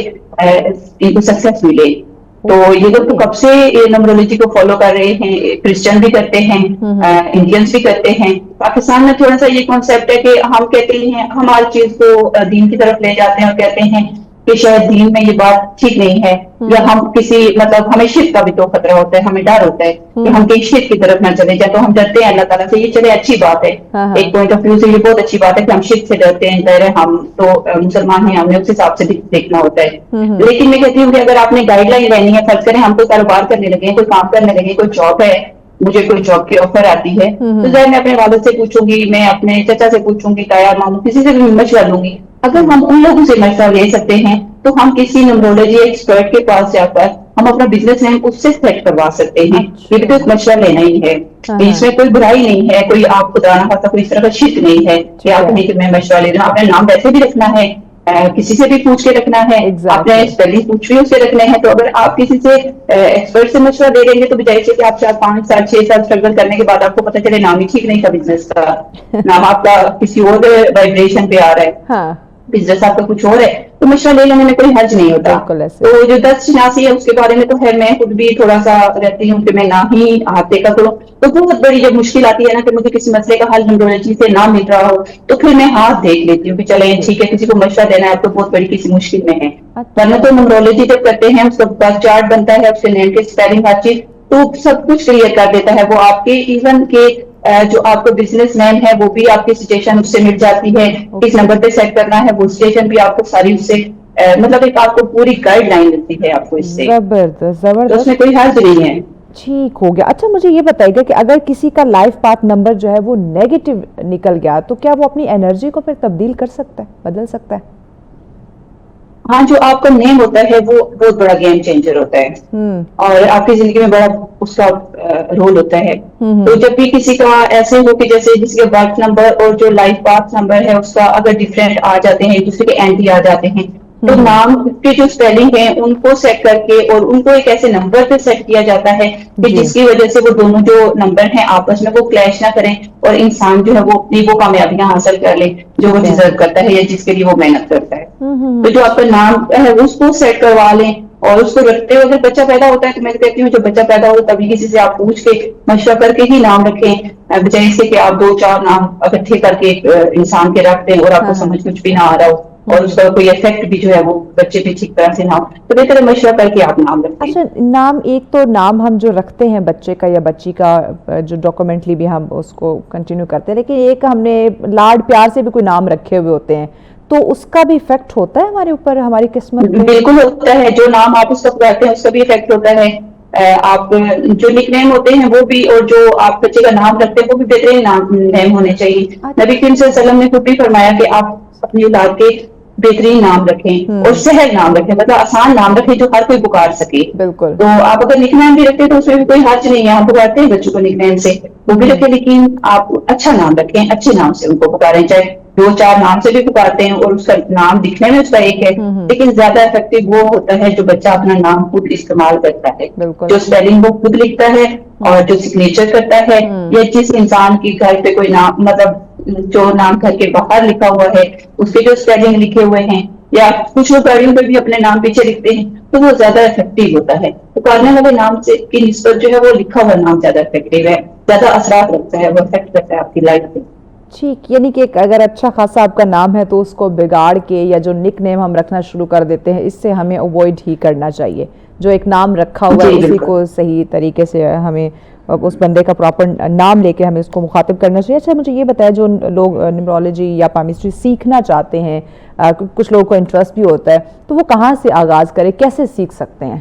ان کو سکسیس ملے. تو یہ لوگ تو کب سے نمبرولوجی کو فالو کر رہے ہیں, کرسچن بھی کرتے ہیں, انڈینس بھی کرتے ہیں. پاکستان میں تھوڑا سا یہ کانسیپٹ ہے کہ ہم کہتے ہیں ہم ہر چیز کو دین کی طرف لے جاتے ہیں اور کہتے ہیں کہ شاید دین میں یہ بات ٹھیک نہیں ہے, یا ہم کسی مطلب ہمیں شرک کا بھی تو خطرہ ہوتا ہے, ہمیں ڈر ہوتا ہے کہ ہم کہیں شرک کی طرف نہ چلے جائیں, تو ہم ڈرتے ہیں اللہ تعالیٰ سے. یہ چلے اچھی بات ہے, ایک پوائنٹ آف ویو سے یہ بہت اچھی بات ہے کہ ہم شرک سے ڈرتے ہیں. ظاہر ہے ہم تو مسلمان ہیں, ہم نے اس حساب سے دیکھنا ہوتا ہے. لیکن میں کہتی ہوں کہ اگر آپ نے گائیڈ لائن رہنی ہے, فرض کریں ہم کوئی کاروبار کرنے لگے, کوئی کام کرنے لگے, کوئی جاب ہے, مجھے کوئی جاب کی آفر آتی ہے, تو ظاہر میں اپنے والد سے پوچھوں گی, میں اپنے چچا سے پوچھوں گی, تایا ماموں کسی سے بھی مشورہ لوں گی. اگر ہم ان لوگوں سے مشورہ لے سکتے ہیں تو ہم کسی نمبرولوجی ایکسپرٹ کے پاس جا کر ہم اپنا بزنس نیم اس سے سیٹ کروا سکتے ہیں. یہ بھی تو ایک مشورہ لینا ہی ہے, اس میں کوئی برائی نہیں ہے, کوئی آپ خدا نہ خاصا کوئی اس طرح کا شرک نہیں ہے کہ آپ کہیں کہ میں مشورہ لے رہا ہوں. اپنا نام ویسے بھی رکھنا ہے, کسی سے بھی پوچھ کے رکھنا ہے, آپ نے اسپیلنگ پوچھ رہی اسے رکھنے ہیں. تو اگر آپ کسی سے ایکسپرٹ سے مشورہ دے رہیں گے تو بجائے سے کہ آپ 4 5 سال 6 سال اسٹرگل کرنے کے بعد آپ کو پتہ چلے نام ہی ٹھیک نہیں تھا بزنس کا, نام آپ کا کسی اور وائبریشن پہ آ رہا ہے, بزنس آپ کا کچھ اور ہے, تو مشورہ لے لینے میں کوئی حرج نہیں ہوتا. تو جو 10 شناسی ہے اس کے بارے میں تو خیر میں خود بھی تھوڑا سا رہتی ہوں کہ میں نہ ہی ہاتھ دیکھا کروں. تو بہت بڑی جب مشکل آتی ہے نا کہ مجھے کسی مسئلے کا حل نمبرولوجی سے نہ مل رہا ہو, تو پھر میں ہاتھ دیکھ لیتی ہوں کہ چلیں ٹھیک ہے کسی کو مشورہ دینا ہے تو بہت بڑی کسی مشکل میں ہے. ورنہ تو نمبرولوجی جب کرتے ہیں اس کا چارٹ بنتا ہے, اس کے نیم کے اسپیلنگ ہر چیز تو سب کچھ کلیئر کر دیتا ہے. وہ آپ کے ایون کے جو آپ کا بزنس نیم ہے وہ بھی آپ کی سچویشن اس سے مل جاتی ہے, کس نمبر پہ سیٹ کرنا ہے وہ سچویشن بھی آپ کو ساری اس سے مطلب ایک آپ کو پوری گائیڈ لائن ملتی ہے آپ کو اس سے. زبردست تو اس میں کوئی حرج نہیں ہے. ٹھیک ہو گیا. اچھا مجھے یہ بتائیے گا کہ اگر کسی کا لائف پاتھ نمبر جو ہے وہ نیگیٹو نکل گیا تو کیا وہ اپنی انرجی کو پھر تبدیل کر سکتا ہے, بدل سکتا ہے؟ ہاں, جو آپ کا نیم ہوتا ہے وہ بہت بڑا گیم چینجر ہوتا ہے اور آپ کی زندگی میں بڑا اس کا رول ہوتا ہے. تو جب بھی کسی کا ایسے ہو کہ جیسے جس کے برتھ نمبر اور جو لائف پاتھ نمبر ہے اس کا اگر ڈفرینٹ آ جاتے ہیں, دوسرے کے اینٹی آ جاتے ہیں, تو نام کے جو اسپیلنگ ہے ان کو سیٹ کر کے اور ان کو ایک ایسے نمبر پہ سیٹ کیا جاتا ہے کہ جس کی وجہ سے وہ دونوں جو نمبر ہیں آپس میں وہ کلیش نہ کریں اور انسان جو ہے وہ اپنی وہ کامیابیاں حاصل کر لے جو وہ ڈیزرو کرتا ہے یا جس کے لیے وہ محنت کرتا ہے. تو جو آپ کا نام ہے اس کو سیٹ کروا لیں اور اس کو رکھتے ہوئے اگر بچہ پیدا ہوتا ہے تو میں کہتی ہوں جب بچہ پیدا ہو تبھی کسی سے آپ پوچھ کے مشورہ کر کے ہی نام رکھیں, بجائے سے کہ آپ 2 4 نام اکٹھے کر کے انسان کے رکھ دیں اور آپ کو سمجھ کچھ بھی نہ آ رہا ہو اور اس کا کوئی افیکٹ بھی جو ہے وہ بچے پہ ٹھیک طرح سے نہ ہو. تو بہتر مشورہ کر کے آپ نام رکھیں. اچھا نام, ایک تو نام ہم جو رکھتے ہیں بچے کا یا بچی کا جو ڈاکومنٹلی بھی ہم اس کو کنٹینیو کرتے ہیں, لیکن ایک ہم نے لاڈ پیار سے بھی کوئی نام رکھے ہوئے ہوتے ہیں, تو اس کا بھی افیکٹ ہوتا ہے ہمارے اوپر, ہماری قسمت پہ؟ بالکل ہوتا ہے, جو نام آپ اس کا پکارتے ہیں اس کا بھی افیکٹ ہوتا ہے. آپ جو نک نیم ہوتے ہیں وہ بھی, اور جو آپ بچے کا نام رکھتے ہیں وہ بھی بہترین نیم ہونے چاہیے. نبی کریم صلی اللہ علیہ وسلم نے خود بھی فرمایا کہ آپ اپنی اولاد کے بہترین نام رکھیں اور سہل نام رکھیں, مطلب آسان نام رکھیں جو ہر کوئی پکار سکے. بالکل. تو آپ اگر نک نیم بھی رکھتے ہیں تو اس میں بھی کوئی حرج نہیں ہے, ہم پکارتے ہیں بچوں کو نک نیم سے وہ بھی رکھیں, لیکن آپ اچھا نام رکھیں, اچھے نام سے ان کو پکاریں, چاہے 2 4 نام سے بھی پکارتے ہیں اور اس کا نام دکھنے میں اس کا ایک ہے, لیکن زیادہ افیکٹو وہ ہوتا ہے جو بچہ اپنا نام خود استعمال کرتا ہے, جو اسپیلنگ وہ خود لکھتا ہے اور جو سگنیچر کرتا ہے, یا جس انسان کی گھر پہ کوئی نام مطلب جو نام گھر کے باہر لکھا ہوا ہے اس کے جو اسپیلنگ لکھے ہوئے ہیں, یا کچھ لوگ گاڑیوں پہ بھی اپنے نام پیچھے لکھتے ہیں, تو وہ زیادہ افیکٹو ہوتا ہے. پکارنے والے نام سے کی نسبت جو ہے وہ لکھا ہوا نام زیادہ افیکٹو ہے, زیادہ اثرات رکھتا ہے, وہ افیکٹ کرتا ہے آپ کی لائف پہ. ٹھیک, یعنی کہ اگر اچھا خاصا آپ کا نام ہے تو اس کو بگاڑ کے یا جو نک نیم ہم رکھنا شروع کر دیتے ہیں اس سے ہمیں اوائڈ ہی کرنا چاہیے. جو ایک نام رکھا ہوا ہے اسی کو صحیح طریقے سے ہمیں اس بندے کا پراپر نام لے کے ہمیں اس کو مخاطب کرنا چاہیے. اچھا مجھے یہ بتایا, جو لوگ نیورولوجی یا پامسٹری سیکھنا چاہتے ہیں, کچھ لوگوں کو انٹرسٹ بھی ہوتا ہے, تو وہ کہاں سے آغاز کرے, کیسے سیکھ سکتے ہیں؟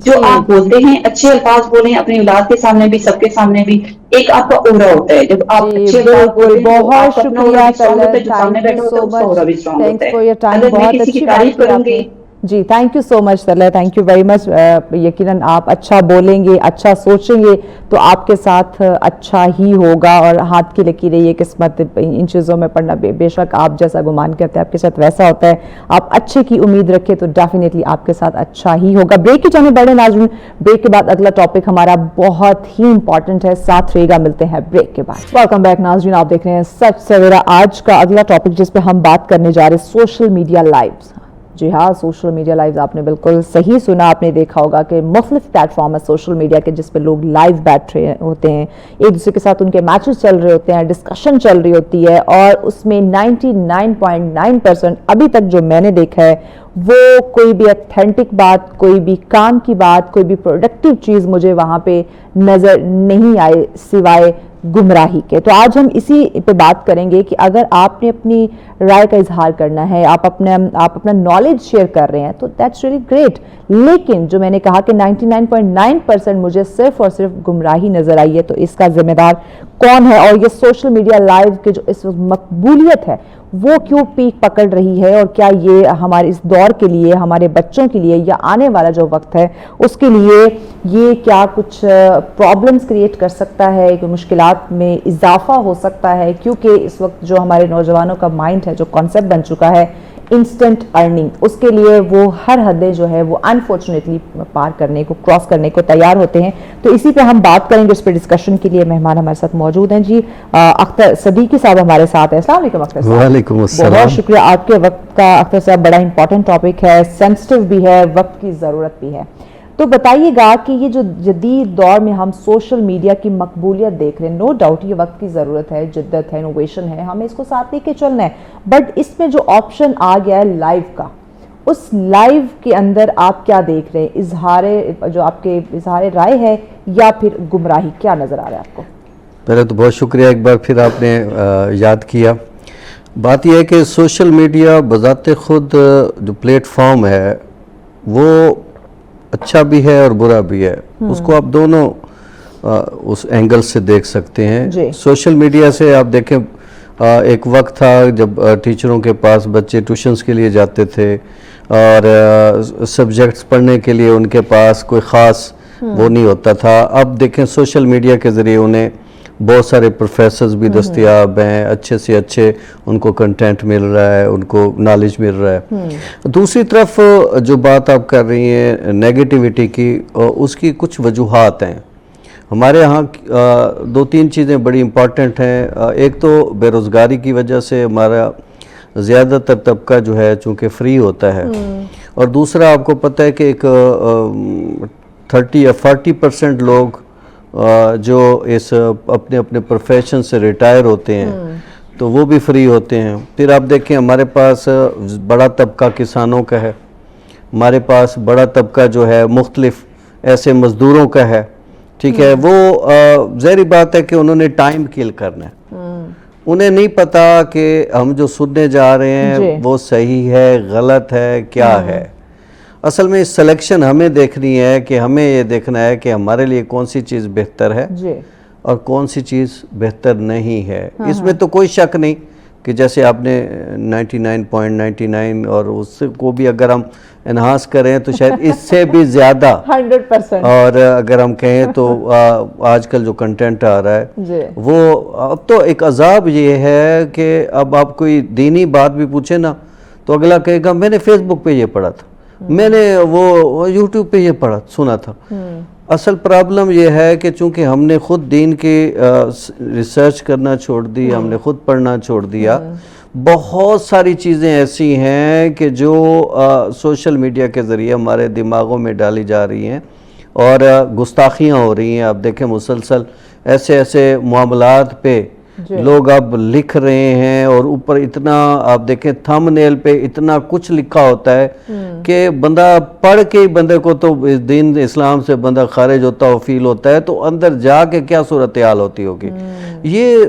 جو آپ بولتے ہیں اچھے الفاظ بولیں اپنی اولاد کے سامنے بھی سب کے سامنے بھی, ایک آپ کا اورا ہوتا ہے. جب آپ اچھے الفاظ بولتے ہیں تو بہت آپ کا اپنا اورا شکریہ بھی اسٹرانگ ہوتا ہے, جو سامنے تھینک یو بیٹھا ہوتا سو ہے اس کا مچ, اورا بھی اسٹرانگ ہوتا تھینکس ہے. For your time. اگر میں بہت کسی کی اچھی تعریف بات کی کروں آپ گی, نے جی, thank you so much Talha, thank you very much. یقیناً آپ اچھا بولیں گے, اچھا سوچیں گے تو آپ کے ساتھ اچھا ہی ہوگا, اور ہاتھ کی لکیریں یہ قسمت ان چیزوں میں پڑھنا, بے شک آپ جیسا گمان کرتے ہیں آپ کے ساتھ ویسا ہوتا ہے. آپ اچھے کی امید رکھیں تو ڈیفینیٹلی آپ کے ساتھ اچھا ہی ہوگا. بریک کی جانب بڑھیں ناظرین, بریک کے بعد اگلا ٹاپک ہمارا بہت ہی امپورٹنٹ ہے, ساتھ رہے گا, ملتے ہیں بریک کے بعد. ویلکم بیک ناظرین, آپ دیکھ رہے ہیں سچ سویرا. آج کا اگلا ٹاپک جس پہ ہم بات کرنے جا رہے ہیں, سوشل میڈیا لائیوز. جی ہاں, سوشل میڈیا لائیوز آپ نے بالکل صحیح سنا. آپ نے دیکھا ہوگا کہ مختلف پلیٹ فارم ہے سوشل میڈیا کے جس پہ لوگ لائیو بیٹھ رہے ہوتے ہیں, ایک دوسرے کے ساتھ ان کے میچز چل رہے ہوتے ہیں, ڈسکشن چل رہی ہوتی ہے, اور اس میں 99.9% ابھی تک جو میں نے دیکھا ہے وہ کوئی بھی اتھینٹک بات, کوئی بھی کام کی بات, کوئی بھی پروڈکٹیو چیز مجھے وہاں پہ نظر نہیں آئے سوائے گمراہی کے. تو آج ہم اسی پہ بات کریں گے کہ اگر آپ نے اپنی رائے کا اظہار کرنا ہے, آپ اپنا نالج شیئر کر رہے ہیں تو دیٹس ریلی گریٹ, لیکن جو میں نے کہا کہ 99.9% مجھے صرف اور صرف گمراہی نظر آئی ہے, تو اس کا ذمہ دار کون ہے, اور یہ سوشل میڈیا لائیو کی جو اس وقت مقبولیت ہے وہ کیوں پیک پکڑ رہی ہے, اور کیا یہ ہمارے اس دور کے لیے, ہمارے بچوں کے لیے, یا آنے والا جو وقت ہے اس کے لیے یہ کیا کچھ پرابلمز کریٹ کر سکتا ہے, کہ مشکلات میں اضافہ ہو سکتا ہے, کیونکہ اس وقت جو ہمارے نوجوانوں کا مائنڈ ہے, جو کانسیپٹ بن چکا ہے انسٹنٹ ارننگ, اس کے لیے وہ ہر حدیں جو ہے وہ انفارچونیٹلی پار کرنے کو, کراس کرنے کو تیار ہوتے ہیں. تو اسی پہ ہم بات کریں گے. اس پہ ڈسکشن کے لیے مہمان ہمارے ساتھ موجود ہیں. جی, اختر صدیقی صاحب ہمارے ساتھ ہیں. السلام علیکم اختر صاحب. وعلیکم السلام. بہت شکریہ آپ کے وقت کا اختر صاحب, بڑا امپورٹنٹ ٹاپک ہے, سینسٹیو بھی ہے, وقت کی ضرورت بھی ہے. تو بتائیے گا کہ یہ جو جدید دور میں ہم سوشل میڈیا کی مقبولیت دیکھ رہے ہیں, نو ڈاؤٹ یہ وقت کی ضرورت ہے, جدت ہے, انوویشن ہے, ہمیں اس کو ساتھ لے کے چلنا ہے, بٹ اس میں جو آپشن آ گیا ہے لائیو کا, اس لائیو کے اندر آپ کیا دیکھ رہے ہیں, جو آپ کے اظہار رائے ہے یا پھر گمراہی, کیا نظر آ رہا ہے آپ کو؟ پہلے تو بہت شکریہ, ایک بار پھر آپ نے یاد کیا. بات یہ ہے کہ سوشل میڈیا بذات خود جو پلیٹ فارم ہے وہ اچھا بھی ہے اور برا بھی ہے, اس کو آپ دونوں اس اینگل سے دیکھ سکتے ہیں. سوشل میڈیا سے آپ دیکھیں, ایک وقت تھا جب ٹیچروں کے پاس بچے ٹیوشنز کے لیے جاتے تھے, اور سبجیکٹس پڑھنے کے لیے ان کے پاس کوئی خاص وہ نہیں ہوتا تھا. اب دیکھیں سوشل میڈیا کے ذریعے انہیں بہت سارے پروفیسرز بھی دستیاب ہیں, اچھے سے اچھے ان کو کنٹینٹ مل رہا ہے, ان کو نالج مل رہا ہے. دوسری طرف جو بات آپ کر رہی ہیں نیگیٹیوٹی کی, اس کی کچھ وجوہات ہیں. ہمارے ہاں دو تین چیزیں بڑی امپورٹنٹ ہیں. ایک تو بے روزگاری کی وجہ سے ہمارا زیادہ تر طبقہ جو ہے چونکہ فری ہوتا ہے, اور دوسرا آپ کو پتہ ہے کہ ایک 30 یا 40% لوگ جو اس اپنے پروفیشن سے ریٹائر ہوتے ہیں تو وہ بھی فری ہوتے ہیں. پھر آپ دیکھیں ہمارے پاس بڑا طبقہ کسانوں کا ہے, ہمارے پاس بڑا طبقہ جو ہے مختلف ایسے مزدوروں کا ہے, ٹھیک ہے. وہ ظاہری بات ہے کہ انہوں نے ٹائم کل کرنا ہے, انہیں نہیں پتا کہ ہم جو سننے جا رہے ہیں وہ صحیح ہے, غلط ہے, کیا ہے. اصل میں سلیکشن ہمیں دیکھنی ہے کہ ہمیں یہ دیکھنا ہے کہ ہمارے لیے کون سی چیز بہتر ہے اور کون سی چیز بہتر نہیں ہے. اس میں تو کوئی شک نہیں کہ جیسے آپ نے 99.99 اور اس کو بھی اگر ہم انہانس کریں تو شاید اس سے بھی زیادہ 100%, اور اگر ہم کہیں تو آج کل جو کنٹینٹ آ رہا ہے وہ اب تو ایک عذاب یہ ہے کہ اب آپ کوئی دینی بات بھی پوچھیں نا تو اگلا کہے گا میں نے فیس بک پہ یہ پڑھا تھا, میں نے وہ یوٹیوب پہ یہ سنا تھا. اصل پرابلم یہ ہے کہ چونکہ ہم نے خود دین کی ریسرچ کرنا چھوڑ دی, ہم نے خود پڑھنا چھوڑ دیا, بہت ساری چیزیں ایسی ہیں کہ جو سوشل میڈیا کے ذریعے ہمارے دماغوں میں ڈالی جا رہی ہیں اور گستاخیاں ہو رہی ہیں. آپ دیکھیں مسلسل ایسے ایسے معاملات پہ لوگ اب لکھ رہے ہیں, اور اوپر اتنا آپ دیکھیں تھم نیل پہ اتنا کچھ لکھا ہوتا ہے کہ بندہ پڑھ کے بندے کو تو دین اسلام سے بندہ خارج ہوتا ہو فیل ہوتا ہے, تو اندر جا کے کیا صورتحال ہوتی ہوگی. یہ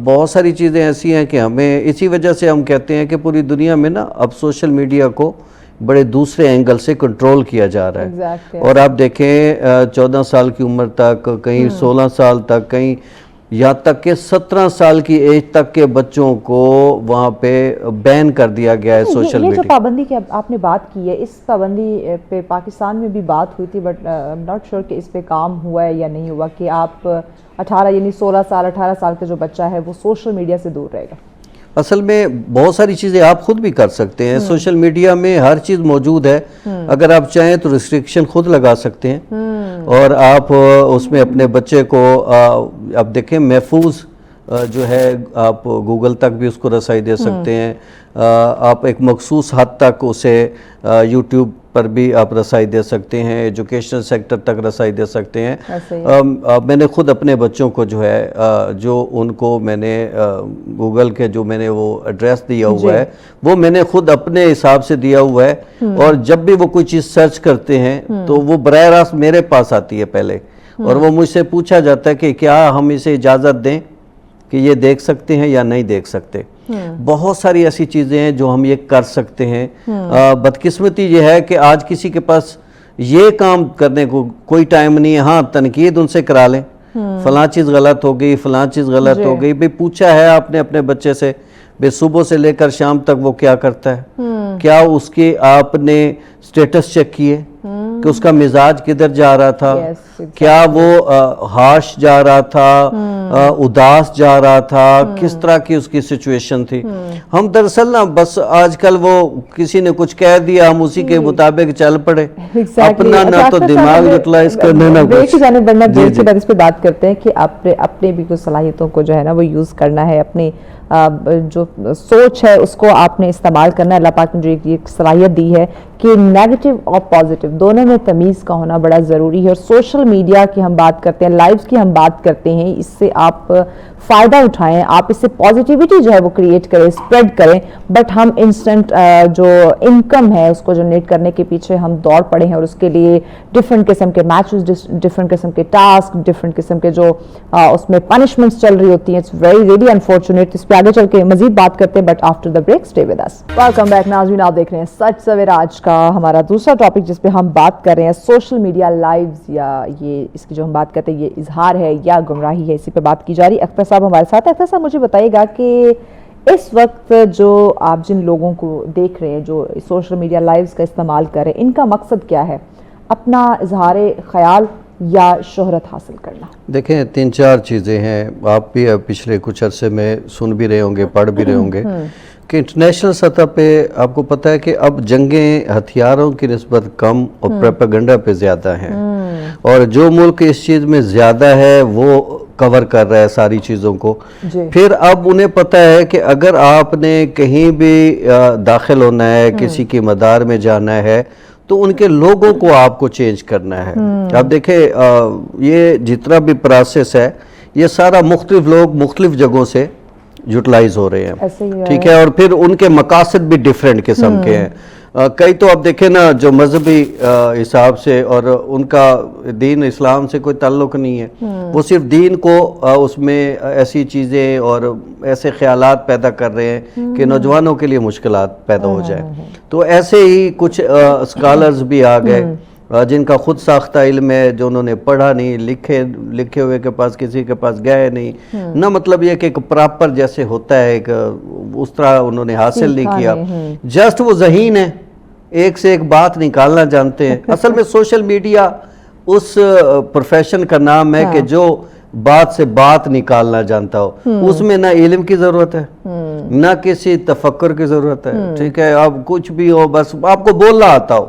بہت ساری چیزیں ایسی ہیں کہ ہمیں اسی وجہ سے ہم کہتے ہیں کہ پوری دنیا میں نا اب سوشل میڈیا کو بڑے دوسرے اینگل سے کنٹرول کیا جا رہا ہے. اور آپ دیکھیں 14 سال کی عمر تک, کہیں 16 سال تک, کہیں یہاں تک کہ 17 سال کی ایج تک کے بچوں کو وہاں پہ بین کر دیا گیا ہے سوشل میڈیا. یہ جو پابندی کی آپ نے بات کی ہے, اس پابندی پہ پاکستان میں بھی بات ہوئی تھی, بٹ ناٹ شیور کہ اس پہ کام ہوا ہے یا نہیں ہوا, کہ آپ 18 یعنی 16 سال 18 سال کا جو بچہ ہے وہ سوشل میڈیا سے دور رہے گا. اصل میں بہت ساری چیزیں آپ خود بھی کر سکتے ہیں. سوشل میڈیا میں ہر چیز موجود ہے. اگر آپ چاہیں تو ریسٹرکشن خود لگا سکتے ہیں, اور آپ اس میں اپنے بچے کو آپ دیکھیں محفوظ جو ہے آپ گوگل تک بھی اس کو رسائی دے سکتے ہیں. آپ ایک مخصوص حد تک اسے یوٹیوب پر بھی آپ رسائی دے سکتے ہیں, ایجوکیشنل سیکٹر تک رسائی دے سکتے ہیں. میں نے خود اپنے بچوں کو جو ہے جو ان کو میں نے گوگل کے جو میں نے وہ ایڈریس دیا ہوا ہے وہ میں نے خود اپنے حساب سے دیا ہوا ہے, اور جب بھی وہ کوئی چیز سرچ کرتے ہیں تو وہ براہ راست میرے پاس آتی ہے پہلے, اور وہ مجھ سے پوچھا جاتا ہے کہ کیا ہم اسے اجازت دیں کہ یہ دیکھ سکتے ہیں یا نہیں دیکھ سکتے. بہت ساری ایسی چیزیں ہیں جو ہم یہ کر سکتے ہیں. بدقسمتی یہ ہے کہ آج کسی کے پاس یہ کام کرنے کو کوئی ٹائم نہیں ہے. ہاں تنقید ان سے کرا لیں, فلاں چیز غلط ہو گئی, فلاں چیز غلط ہو گئی. بھئی پوچھا ہے آپ نے اپنے بچے سے بھئی صبح سے لے کر شام تک وہ کیا کرتا ہے, کیا اس کے آپ نے سٹیٹس چیک کیے کہ اس کا مزاج کدھر جا رہا تھا, کیا وہ ہارش جا رہا تھا, اداس جا رہا تھا, کس طرح کی اس کی سچویشن تھی. ہم دراصل نا بس آج کل وہ کسی نے کچھ کہہ دیا ہم اسی کے مطابق چل پڑے, اپنا نہ تو دماغ یوٹیلائز کرنے نہ کچھ. اس پہ بات کرتے ہیں کہ اپنے بھی کچھ صلاحیتوں کو جو ہے نا وہ یوز کرنا ہے, اپنی جو سوچ ہے اس کو آپ نے استعمال کرنا ہے. اللہ پاک نے جو ایک صلاحیت دی ہے کہ نیگیٹو اور پازیٹیو دونوں میں تمیز کا ہونا بڑا ضروری ہے. اور سوشل میڈیا کی ہم بات کرتے ہیں, لائیوز کی ہم بات کرتے ہیں, اس سے آپ فائدہ اٹھائیں, آپ اس سے پازیٹیوٹی جو ہے وہ کریٹ کریں, اسپریڈ کریں, بٹ ہم انسٹنٹ جو انکم ہے اس کو جنریٹ کرنے کے پیچھے ہم دوڑ پڑے ہیں, اور اس کے لیے ڈفرینٹ قسم کے میچز, ڈفرینٹ قسم کے ٹاسک, ڈفرینٹ قسم کے جو اس میں پنشمنٹس چل رہی ہوتی ہیں. It's very really unfortunate. اس پہ آگے چل کے مزید بات کرتے ہیں, but after the break stay with us. Welcome back ناظرین, آپ دیکھ رہے ہیں سچ سویرا. آج کا ہمارا دوسرا ٹاپک جس پہ ہم بات کر رہے ہیں سوشل میڈیا لائیوز, یا یہ اس کی جو ہم بات کرتے ہیں یہ اظہار ہے یا گمراہی ہے, اسی پہ بات کی جا رہی. اختر صاحب ہمارے ساتھ. اختر صاحب مجھے بتائیے گا کہ اس وقت جو آپ جن لوگوں کو دیکھ رہے ہیں جو سوشل میڈیا لائیوز کا استعمال کر رہے ہیں, ان کا مقصد کیا ہے, اپنا اظہار خیال یا شہرت حاصل کرنا؟ دیکھیں 3-4 چیزیں ہیں. آپ بھی پچھلے کچھ عرصے میں سن بھی رہے ہوں گے, پڑھ بھی رہے ہوں گے کہ انٹرنیشنل سطح پہ آپ کو پتہ ہے کہ اب جنگیں ہتھیاروں کی نسبت کم اور پروپیگنڈا پہ زیادہ ہیں, اور جو ملک اس چیز میں زیادہ ہے وہ کور کر رہا ہے ساری چیزوں کو. پھر اب انہیں پتہ ہے کہ اگر آپ نے کہیں بھی داخل ہونا ہے, کسی کی مدار میں جانا ہے, تو ان کے لوگوں کو آپ کو چینج کرنا ہے. آپ دیکھیں یہ جتنا بھی پروسیس ہے یہ سارا مختلف لوگ مختلف جگہوں سے یوٹیلائز ہو رہے ہیں, ٹھیک ہے, اور پھر ان کے مقاصد بھی ڈیفرنٹ قسم کے ہیں. کئی تو آپ دیکھیں نا جو مذہبی حساب سے, اور ان کا دین اسلام سے کوئی تعلق نہیں ہے, وہ صرف دین کو اس میں ایسی چیزیں اور ایسے خیالات پیدا کر رہے ہیں کہ نوجوانوں کے لیے مشکلات پیدا ہو جائیں. تو ایسے ہی کچھ اسکالرز بھی آ گئے جن کا خود ساختہ علم ہے, جو انہوں نے پڑھا نہیں, لکھے ہوئے کے پاس کسی کے پاس گئے نہیں, نہ مطلب یہ کہ ایک پراپر جیسے ہوتا ہے ایک اس طرح انہوں نے حاصل نہیں کیا, جسٹ وہ ذہین ہے, ایک سے ایک بات نکالنا جانتے ہیں. اصل میں سوشل میڈیا اس پروفیشن کا نام ہے کہ جو بات سے بات نکالنا جانتا ہو. اس میں نہ علم کی ضرورت ہے نہ کسی تفکر کی ضرورت ہے, ٹھیک ہے, آپ کچھ بھی ہو بس آپ کو بولنا آتا ہو,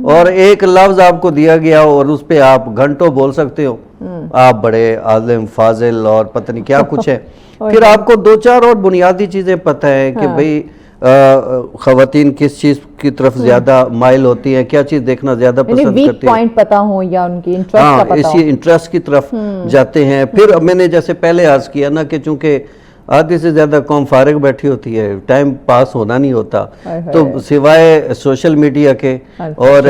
اور ایک لفظ آپ کو دیا گیا ہو اور اس پہ آپ گھنٹوں بول سکتے ہو, آپ بڑے عالم فاضل اور پتہ نہیں کیا کچھ ہے. پھر آپ کو 2-4 اور بنیادی چیزیں پتہ ہے کہ بھئی خواتین کس چیز کی طرف زیادہ مائل ہوتی ہیں, کیا چیز دیکھنا زیادہ پسند کرتی ہیں, ویک پوائنٹ پتہ ہو یا ان کی انٹرسٹ کا پتہ ہو, اسی انٹرسٹ کی طرف جاتے ہیں. پھر میں نے جیسے پہلے عرض کیا نا کہ چونکہ آدھی سے زیادہ قوم فارغ بیٹھی ہوتی ہے, ٹائم پاس ہونا نہیں ہوتا, تو سوائے سوشل میڈیا کے, اور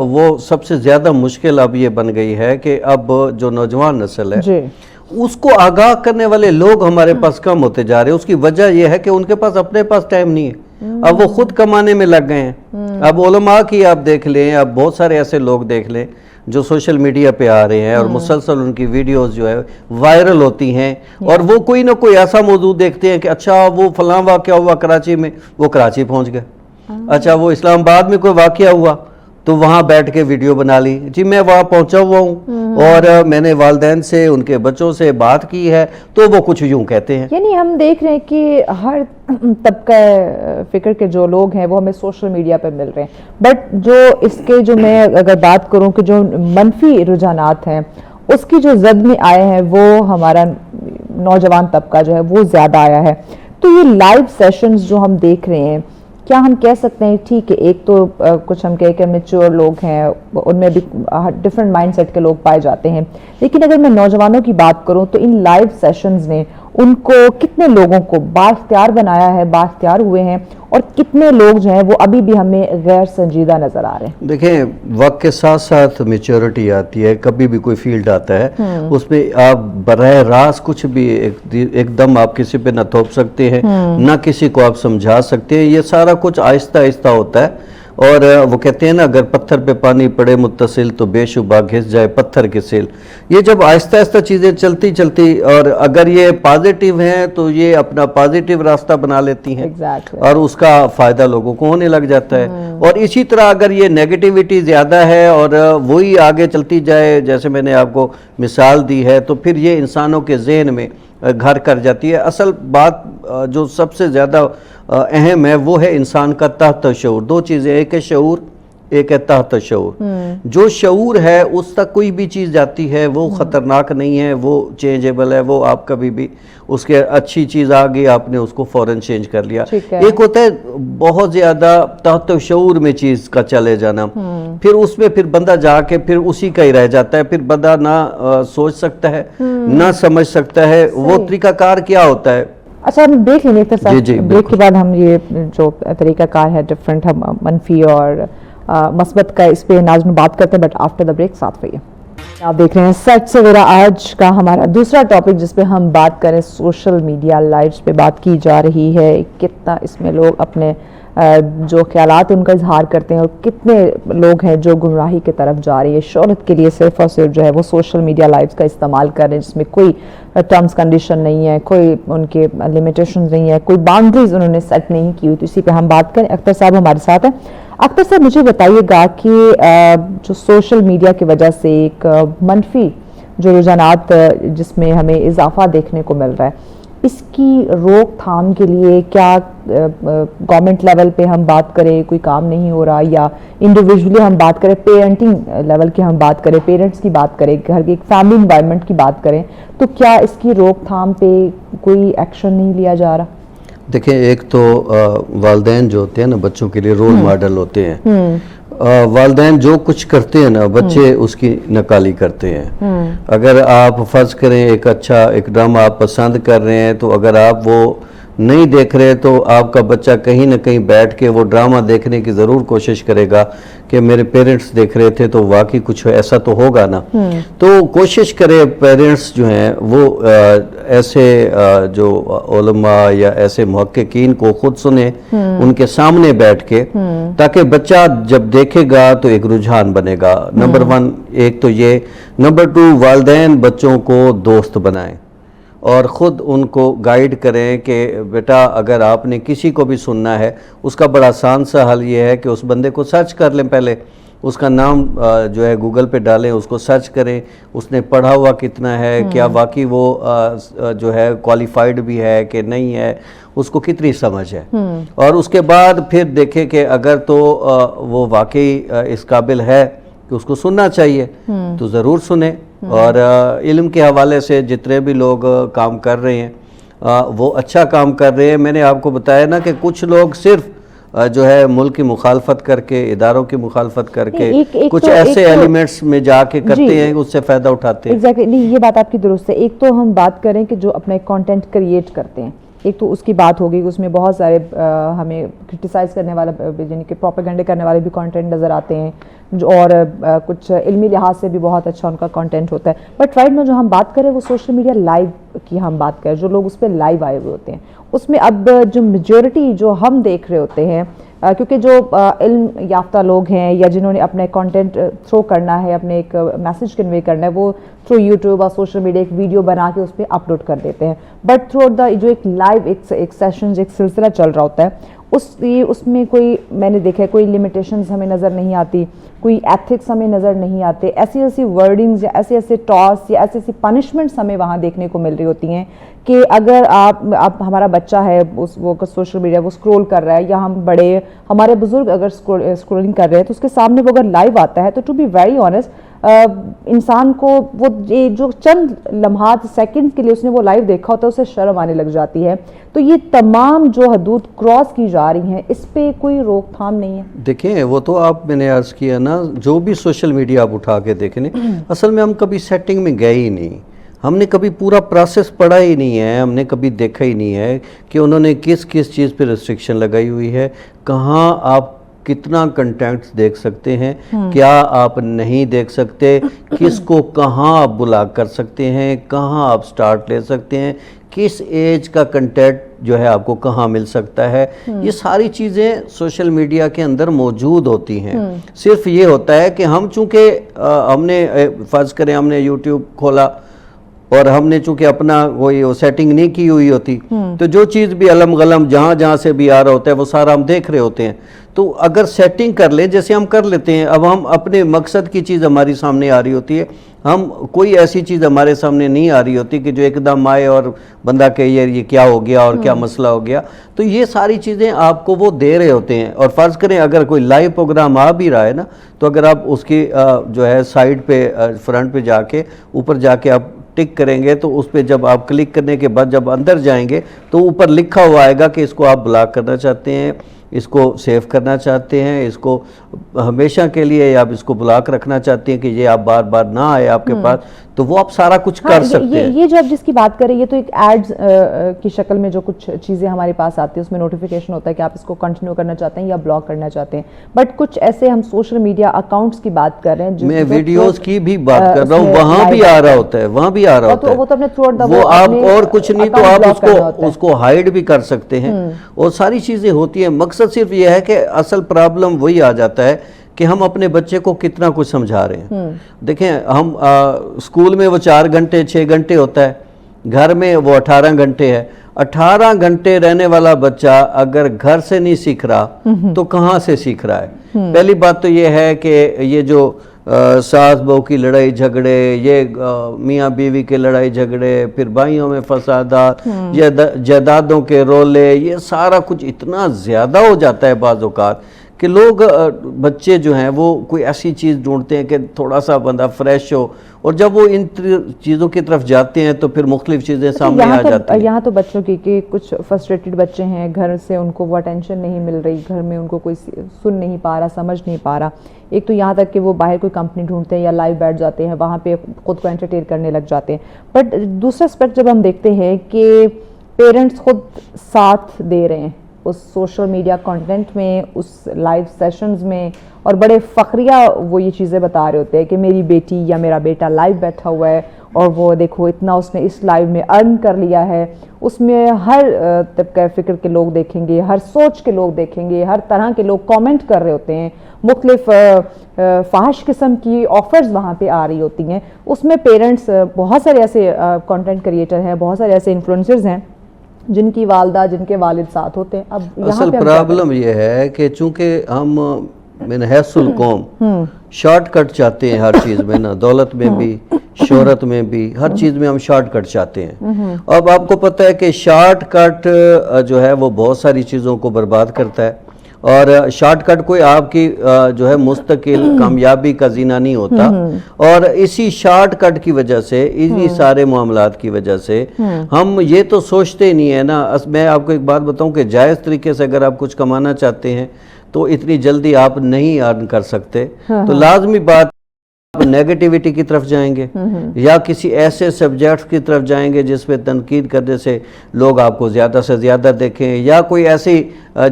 وہ سب سے زیادہ مشکل اب یہ بن گئی ہے کہ اب جو نوجوان نسل ہے اس کو آگاہ کرنے والے لوگ ہمارے پاس کم ہوتے جا رہے ہیں. اس کی وجہ یہ ہے کہ ان کے پاس اپنے پاس ٹائم نہیں ہے, اب وہ خود کمانے میں لگ گئے ہیں. اب علماء کی آپ دیکھ لیں, اب بہت سارے ایسے لوگ دیکھ لیں جو سوشل میڈیا پہ آ رہے ہیں اور مسلسل ان کی ویڈیوز جو ہے وائرل ہوتی ہیں, اور وہ کوئی نہ کوئی ایسا موضوع دیکھتے ہیں کہ اچھا وہ فلاں واقعہ ہوا کراچی میں, وہ کراچی پہنچ گئے. اچھا وہ اسلام آباد میں کوئی واقعہ ہوا تو وہاں بیٹھ کے ویڈیو بنا لی, جی میں وہاں پہنچا ہوا ہوں اور میں نے والدین سے ان کے بچوں سے بات کی ہے, تو وہ کچھ یوں کہتے ہیں. یعنی ہم دیکھ رہے ہیں کہ ہر طبقہ فکر کے جو لوگ ہیں وہ ہمیں سوشل میڈیا پہ مل رہے ہیں, بٹ جو اس کے جو میں اگر بات کروں کہ جو منفی رجحانات ہیں اس کی جو زد میں آئے ہیں وہ ہمارا نوجوان طبقہ جو ہے وہ زیادہ آیا ہے. تو یہ لائیو سیشنز جو ہم دیکھ رہے ہیں, کیا ہم کہہ سکتے ہیں ٹھیک ہے ایک تو کچھ ہم کہہ کہ میچور لوگ ہیں ان میں بھی ڈفرینٹ مائنڈ سیٹ کے لوگ پائے جاتے ہیں, لیکن اگر میں نوجوانوں کی بات کروں تو ان لائیو سیشنز نے ان کو کتنے لوگوں کو بااختیار بنایا ہے, بااختیار ہوئے ہیں, اور کتنے لوگ جو ہیں وہ ابھی بھی ہمیں غیر سنجیدہ نظر آ رہے ہیں. دیکھیں وقت کے ساتھ ساتھ میچورٹی آتی ہے, کبھی بھی کوئی فیلڈ آتا ہے اس میں آپ براہ راست کچھ بھی ایک دم آپ کسی پہ نہ تھوپ سکتے ہیں, نہ کسی کو آپ سمجھا سکتے ہیں. یہ سارا کچھ آہستہ آہستہ ہوتا ہے, اور وہ کہتے ہیں نا اگر پتھر پہ پانی پڑے متصل تو بے شبہ گھس جائے پتھر کے سیل. یہ جب آہستہ آہستہ چیزیں چلتی چلتی, اور اگر یہ پازیٹیو ہیں تو یہ اپنا پازیٹیو راستہ بنا لیتی ہیں اور اس کا فائدہ لوگوں کو ہونے لگ جاتا ہے. اور اسی طرح اگر یہ نیگیٹیوٹی زیادہ ہے اور وہی آگے چلتی جائے, جیسے میں نے آپ کو مثال دی ہے, تو پھر یہ انسانوں کے ذہن میں گھر کر جاتی ہے. اصل بات جو سب سے زیادہ اہم ہے وہ ہے انسان کا تحت شعور. دو چیزیں, ایک ہے شعور, ایک ہے تحت شعور. جو شعور ہے اس تک کوئی بھی چیز جاتی ہے وہ خطرناک نہیں ہے, وہ چینجیبل ہے, وہ آپ کبھی بھی اس کے اچھی چیز آ گئی آپ نے اس کو فوراً چینج کر لیا. ایک ہوتا ہے بہت زیادہ تحت شعور میں چیز کا چلے جانا, پھر اس میں پھر بندہ جا کے پھر اسی کا ہی رہ جاتا ہے, پھر بندہ نہ سوچ سکتا ہے نہ سمجھ سکتا ہے. وہ طریقہ کار کیا ہوتا ہے, اچھا ہم دیکھ لیں گے بریک کے بعد ہم یہ جو طریقہ کار ہے ڈفرینٹ, ہم منفی اور مثبت کا اس پہ ناظرین بات کرتے ہیں, بٹ آفٹر دا بریک ساتھ رہیے. آپ دیکھ رہے ہیں سچ سویرا, آج کا ہمارا دوسرا ٹاپک جس پہ ہم بات کریں سوشل میڈیا لائیوز پہ بات کی جا رہی ہے. کتنا اس میں لوگ اپنے جو خیالات ان کا اظہار کرتے ہیں, اور کتنے لوگ ہیں جو گمراہی کی طرف جا رہی ہے, شہرت کے لیے صرف اور صرف جو ہے وہ سوشل میڈیا لائیوز کا استعمال کر رہے ہیں, جس میں کوئی ٹرمز کنڈیشن نہیں ہے, کوئی ان کے لمیٹیشنز نہیں ہے, کوئی باؤنڈریز انہوں نے سیٹ نہیں کی ہوئی. تو اسی پہ ہم بات کریں. اختر صاحب ہمارے ساتھ ہیں. اختر صاحب مجھے بتائیے گا کہ جو سوشل میڈیا کی وجہ سے ایک منفی جو رجحانات جس میں ہمیں اضافہ دیکھنے کو مل رہا ہے, اس کی روک تھام کے لیے کیا گورنمنٹ لیول پہ ہم بات کریں کوئی کام نہیں ہو رہا, یا انڈیویجولی ہم بات کریں, پیرنٹنگ لیول کی ہم بات کریں, پیرنٹس کی بات کریں, گھر کی ایک فیملی انوائرمنٹ کی بات کریں, تو کیا اس کی روک تھام پہ کوئی ایکشن نہیں لیا جا رہا؟ دیکھیں ایک تو والدین جو ہوتے ہیں نا بچوں کے لیے رول ماڈل ہوتے ہیں. والدین جو کچھ کرتے ہیں نا بچے اس کی نقالی کرتے ہیں. اگر آپ فرض کریں ایک اچھا ایک ڈرامہ آپ پسند کر رہے ہیں, تو اگر آپ وہ نہیں دیکھ رہے تو آپ کا بچہ کہیں نہ کہیں بیٹھ کے وہ ڈرامہ دیکھنے کی ضرور کوشش کرے گا کہ میرے پیرنٹس دیکھ رہے تھے تو واقعی کچھ ایسا تو ہوگا نا. تو کوشش کرے پیرنٹس جو ہیں وہ ایسے جو علماء یا ایسے محققین کو خود سنیں ان کے سامنے بیٹھ کے, تاکہ بچہ جب دیکھے گا تو ایک رجحان بنے گا. نمبر 1 ایک تو یہ. نمبر 2 والدین بچوں کو دوست بنائیں اور خود ان کو گائیڈ کریں کہ بیٹا اگر آپ نے کسی کو بھی سننا ہے, اس کا بڑا آسان سا حل یہ ہے کہ اس بندے کو سرچ کر لیں, پہلے اس کا نام جو ہے گوگل پہ ڈالیں, اس کو سرچ کریں, اس نے پڑھا ہوا کتنا ہے, کیا واقعی وہ جو ہے کوالیفائیڈ بھی ہے کہ نہیں ہے, اس کو کتنی سمجھ ہے, اور اس کے بعد پھر دیکھیں کہ اگر تو وہ واقعی اس قابل ہے کہ اس کو سننا چاہیے تو ضرور سنیں. اور علم کے حوالے سے جتنے بھی لوگ کام کر رہے ہیں وہ اچھا کام کر رہے ہیں. میں نے آپ کو بتایا نا کہ کچھ لوگ صرف جو ہے ملک کی مخالفت کر کے, اداروں کی مخالفت کر کے, کچھ ایسے ایلیمنٹس میں جا کے کرتے ہیں, اس سے فائدہ اٹھاتے ہیں. ایگزیکٹلی, یہ بات آپ کی درست ہے. ایک تو ہم بات کریں کہ جو اپنا ایک کانٹینٹ کریٹ کرتے ہیں, ایک تو اس کی بات ہوگی, اس میں بہت سارے ہمیں کرٹیسائز کرنے والا یعنی کہ پروپیگنڈے کرنے والے بھی کانٹینٹ نظر آتے ہیں, اور کچھ علمی لحاظ سے بھی بہت اچھا ان کا کانٹینٹ ہوتا ہے. بٹ رائٹ میں جو ہم بات کریں وہ سوشل میڈیا لائیو کی ہم بات کریں, جو لوگ اس پہ لائیو آئے ہوئے ہوتے ہیں, اس میں اب جو میجورٹی جو ہم دیکھ رہے ہوتے ہیں, کیونکہ جو علم یافتہ لوگ ہیں یا جنہوں نے اپنے کانٹینٹ تھرو کرنا ہے, اپنے ایک میسج کنوے کرنا ہے, وہ تھرو یوٹیوب اور سوشل میڈیا ایک ویڈیو بنا کے اس پہ اپلوڈ کر دیتے ہیں. بٹ تھرو دا جو ایک لائیو ایک سیشنز ایک سلسلہ چل رہا ہوتا ہے, اس میں کوئی میں نے دیکھا ہے کوئی لمیٹیشنز ہمیں نظر نہیں آتی, کوئی ایتھکس ہمیں نظر نہیں آتے, ایسی ورڈنگز یا ایسے ٹاس یا ایسی پنشمنٹس ہمیں وہاں دیکھنے کو مل رہی ہوتی ہیں کہ اگر آپ ہمارا بچہ ہے وہ سوشل میڈیا وہ اسکرول کر رہا ہے, یا ہم بڑے ہمارے بزرگ اگر اسکرولنگ کر رہے ہیں تو اس کے سامنے وہ اگر لائیو آتا ہے تو ٹو بی ویری آنیسٹ انسان کو وہ جو چند لمحات سیکنڈ کے لیے اس نے وہ لائیو دیکھا ہوتا ہے اسے شرم آنے لگ جاتی ہے. تو یہ تمام جو حدود کراس کی جا رہی ہیں اس پہ کوئی روک تھام نہیں ہے؟ دیکھیں وہ تو میں نے عرض کیا نا, جو بھی سوشل میڈیا آپ اٹھا کے دیکھیں, اصل میں ہم کبھی سیٹنگ میں گئے ہی نہیں, ہم نے کبھی پورا پروسیس پڑھا ہی نہیں ہے, ہم نے کبھی دیکھا ہی نہیں ہے کہ انہوں نے کس چیز پہ ریسٹرکشن لگائی ہوئی ہے, کہاں آپ کتنا کنٹینٹس دیکھ سکتے ہیں, کیا آپ نہیں دیکھ سکتے, کس کو کہاں آپ بلاک کر سکتے ہیں, کہاں آپ سٹارٹ لے سکتے ہیں, کس ایج کا کنٹینٹ جو ہے آپ کو کہاں مل سکتا ہے. یہ ساری چیزیں سوشل میڈیا کے اندر موجود ہوتی ہیں. صرف یہ ہوتا ہے کہ ہم چونکہ ہم نے فرض کریں ہم نے یوٹیوب کھولا اور ہم نے چونکہ اپنا کوئی سیٹنگ نہیں کی ہوئی ہوتی, تو جو چیز بھی علم غلم جہاں سے بھی آ رہا ہوتا ہے وہ سارا ہم دیکھ رہے ہوتے ہیں. تو اگر سیٹنگ کر لیں جیسے ہم کر لیتے ہیں, اب ہم اپنے مقصد کی چیز ہماری سامنے آ رہی ہوتی ہے, ہم کوئی ایسی چیز ہمارے سامنے نہیں آ رہی ہوتی کہ جو ایک دم آئے اور بندہ کہے یہ کیا ہو گیا اور کیا مسئلہ ہو گیا. تو یہ ساری چیزیں آپ کو وہ دے رہے ہوتے ہیں. اور فرض کریں اگر کوئی لائیو پروگرام آ بھی رہا ہے نا, تو اگر آپ اس کی جو ہے سائڈ پہ فرنٹ پہ جا کے اوپر جا کے آپ ٹک کریں گے تو اس پہ جب آپ کلک کرنے کے بعد جب اندر جائیں گے تو اوپر لکھا ہوا آئے گا کہ اس کو آپ بلاک کرنا چاہتے ہیں, اس کو سیو کرنا چاہتے ہیں, اس کو ہمیشہ کے لیے یا آپ اس کو بلاک رکھنا چاہتے ہیں کہ یہ آپ بار بار نہ آئے آپ کے پاس, تو وہ آپ سارا کچھ کر سکتے ہیں. یہ جو آپ جس کی بات کریں یہ تو ایک ایڈز کی شکل میں جو کچھ چیزیں ہمارے پاس آتی ہیں اس میں نوٹیفیکیشن ہوتا ہے کہ آپ اس کو کنٹینیو کرنا چاہتے ہیں یا بلاک کرنا چاہتے ہیں. بٹ کچھ ایسے ہم سوشل میڈیا اکاؤنٹس کی بات کر رہے ہیں, میں ویڈیوز کی بھی بات کر رہا ہوں, وہاں بھی آ رہا ہوتا ہے, وہاں بھی آ رہا ہوتا ہے, وہ تو اپنے تھرو آؤٹ وہ آپ اور کچھ نہیں تو آپ اس کو ہائیڈ بھی کر سکتے ہیں, اور ساری چیزیں ہوتی ہیں. مقصد صرف یہ ہے کہ اصل پرابلم وہی آ جاتا ہے کہ ہم اپنے بچے کو کتنا کچھ سمجھا رہے ہیں. دیکھیں ہم اسکول میں وہ 4 گھنٹے 6 گھنٹے ہوتا ہے, گھر میں وہ 18 گھنٹے ہے. 18 گھنٹے رہنے والا بچہ اگر گھر سے نہیں سیکھ رہا تو کہاں سے سیکھ رہا ہے؟ پہلی بات تو یہ ہے کہ یہ جو ساس بہو کی لڑائی جھگڑے, یہ میاں بیوی کے لڑائی جھگڑے, پھر بھائیوں میں فسادات, جائیدادوں کے رولے, یہ سارا کچھ اتنا زیادہ ہو جاتا ہے بعض اوقات کہ لوگ بچے جو ہیں وہ کوئی ایسی چیز ڈھونڈتے ہیں کہ تھوڑا سا بندہ فریش ہو, اور جب وہ ان چیزوں کی طرف جاتے ہیں تو پھر مختلف چیزیں سامنے آ جاتی ہیں. یہاں تو بچوں کی کہ کچھ فرسٹریٹڈ بچے ہیں, گھر سے ان کو وہ اٹینشن نہیں مل رہی, گھر میں ان کو کوئی سن نہیں پا رہا, سمجھ نہیں پا رہا. ایک تو یہاں تک کہ وہ باہر کوئی کمپنی ڈھونڈتے ہیں یا لائیو بیٹھ جاتے ہیں, وہاں پہ خود کو انٹرٹین کرنے لگ جاتے ہیں. بٹ دوسرا اسپیکٹ جب ہم دیکھتے ہیں کہ پیرنٹس خود ساتھ دے رہے ہیں اس سوشل میڈیا کنٹینٹ میں, اس لائیو سیشنز میں, اور بڑے فخریہ وہ یہ چیزیں بتا رہے ہوتے ہیں کہ میری بیٹی یا میرا بیٹا لائیو بیٹھا ہوا ہے اور وہ دیکھو اتنا اس نے اس لائیو میں ارن کر لیا ہے. اس میں ہر طبقہ فکر کے لوگ دیکھیں گے, ہر سوچ کے لوگ دیکھیں گے, ہر طرح کے لوگ کامنٹ کر رہے ہوتے ہیں, مختلف فحش قسم کی آفرز وہاں پہ آ رہی ہوتی ہیں. اس میں پیرنٹس بہت سارے ایسے کنٹینٹ کریٹر ہیں, بہت سارے ایسے انفلوئنسرز ہیں جن کی والدہ جن کے والد ساتھ ہوتے ہیں. اب اصل پرابلم یہ ہے کہ چونکہ ہم من حیث القوم شارٹ کٹ چاہتے ہیں ہر چیز میں نا, دولت میں بھی شہرت میں بھی, ہر چیز میں ہم شارٹ کٹ چاہتے ہیں. اب آپ کو پتہ ہے کہ شارٹ کٹ جو ہے وہ بہت ساری چیزوں کو برباد کرتا ہے, اور شارٹ کٹ کوئی آپ کی جو ہے مستقل کامیابی کا زینہ نہیں ہوتا, اور اسی شارٹ کٹ کی وجہ سے, اسی سارے معاملات کی وجہ سے ہم یہ تو سوچتے ہی نہیں ہے نا. میں آپ کو ایک بات بتاؤں کہ جائز طریقے سے اگر آپ کچھ کمانا چاہتے ہیں تو اتنی جلدی آپ نہیں ارن کر سکتے. تو لازمی بات آپ نیگیٹیوٹی کی طرف جائیں گے یا کسی ایسے سبجیکٹ کی طرف جائیں گے جس پہ تنقید کرنے سے لوگ آپ کو زیادہ سے زیادہ دیکھیں، یا کوئی ایسی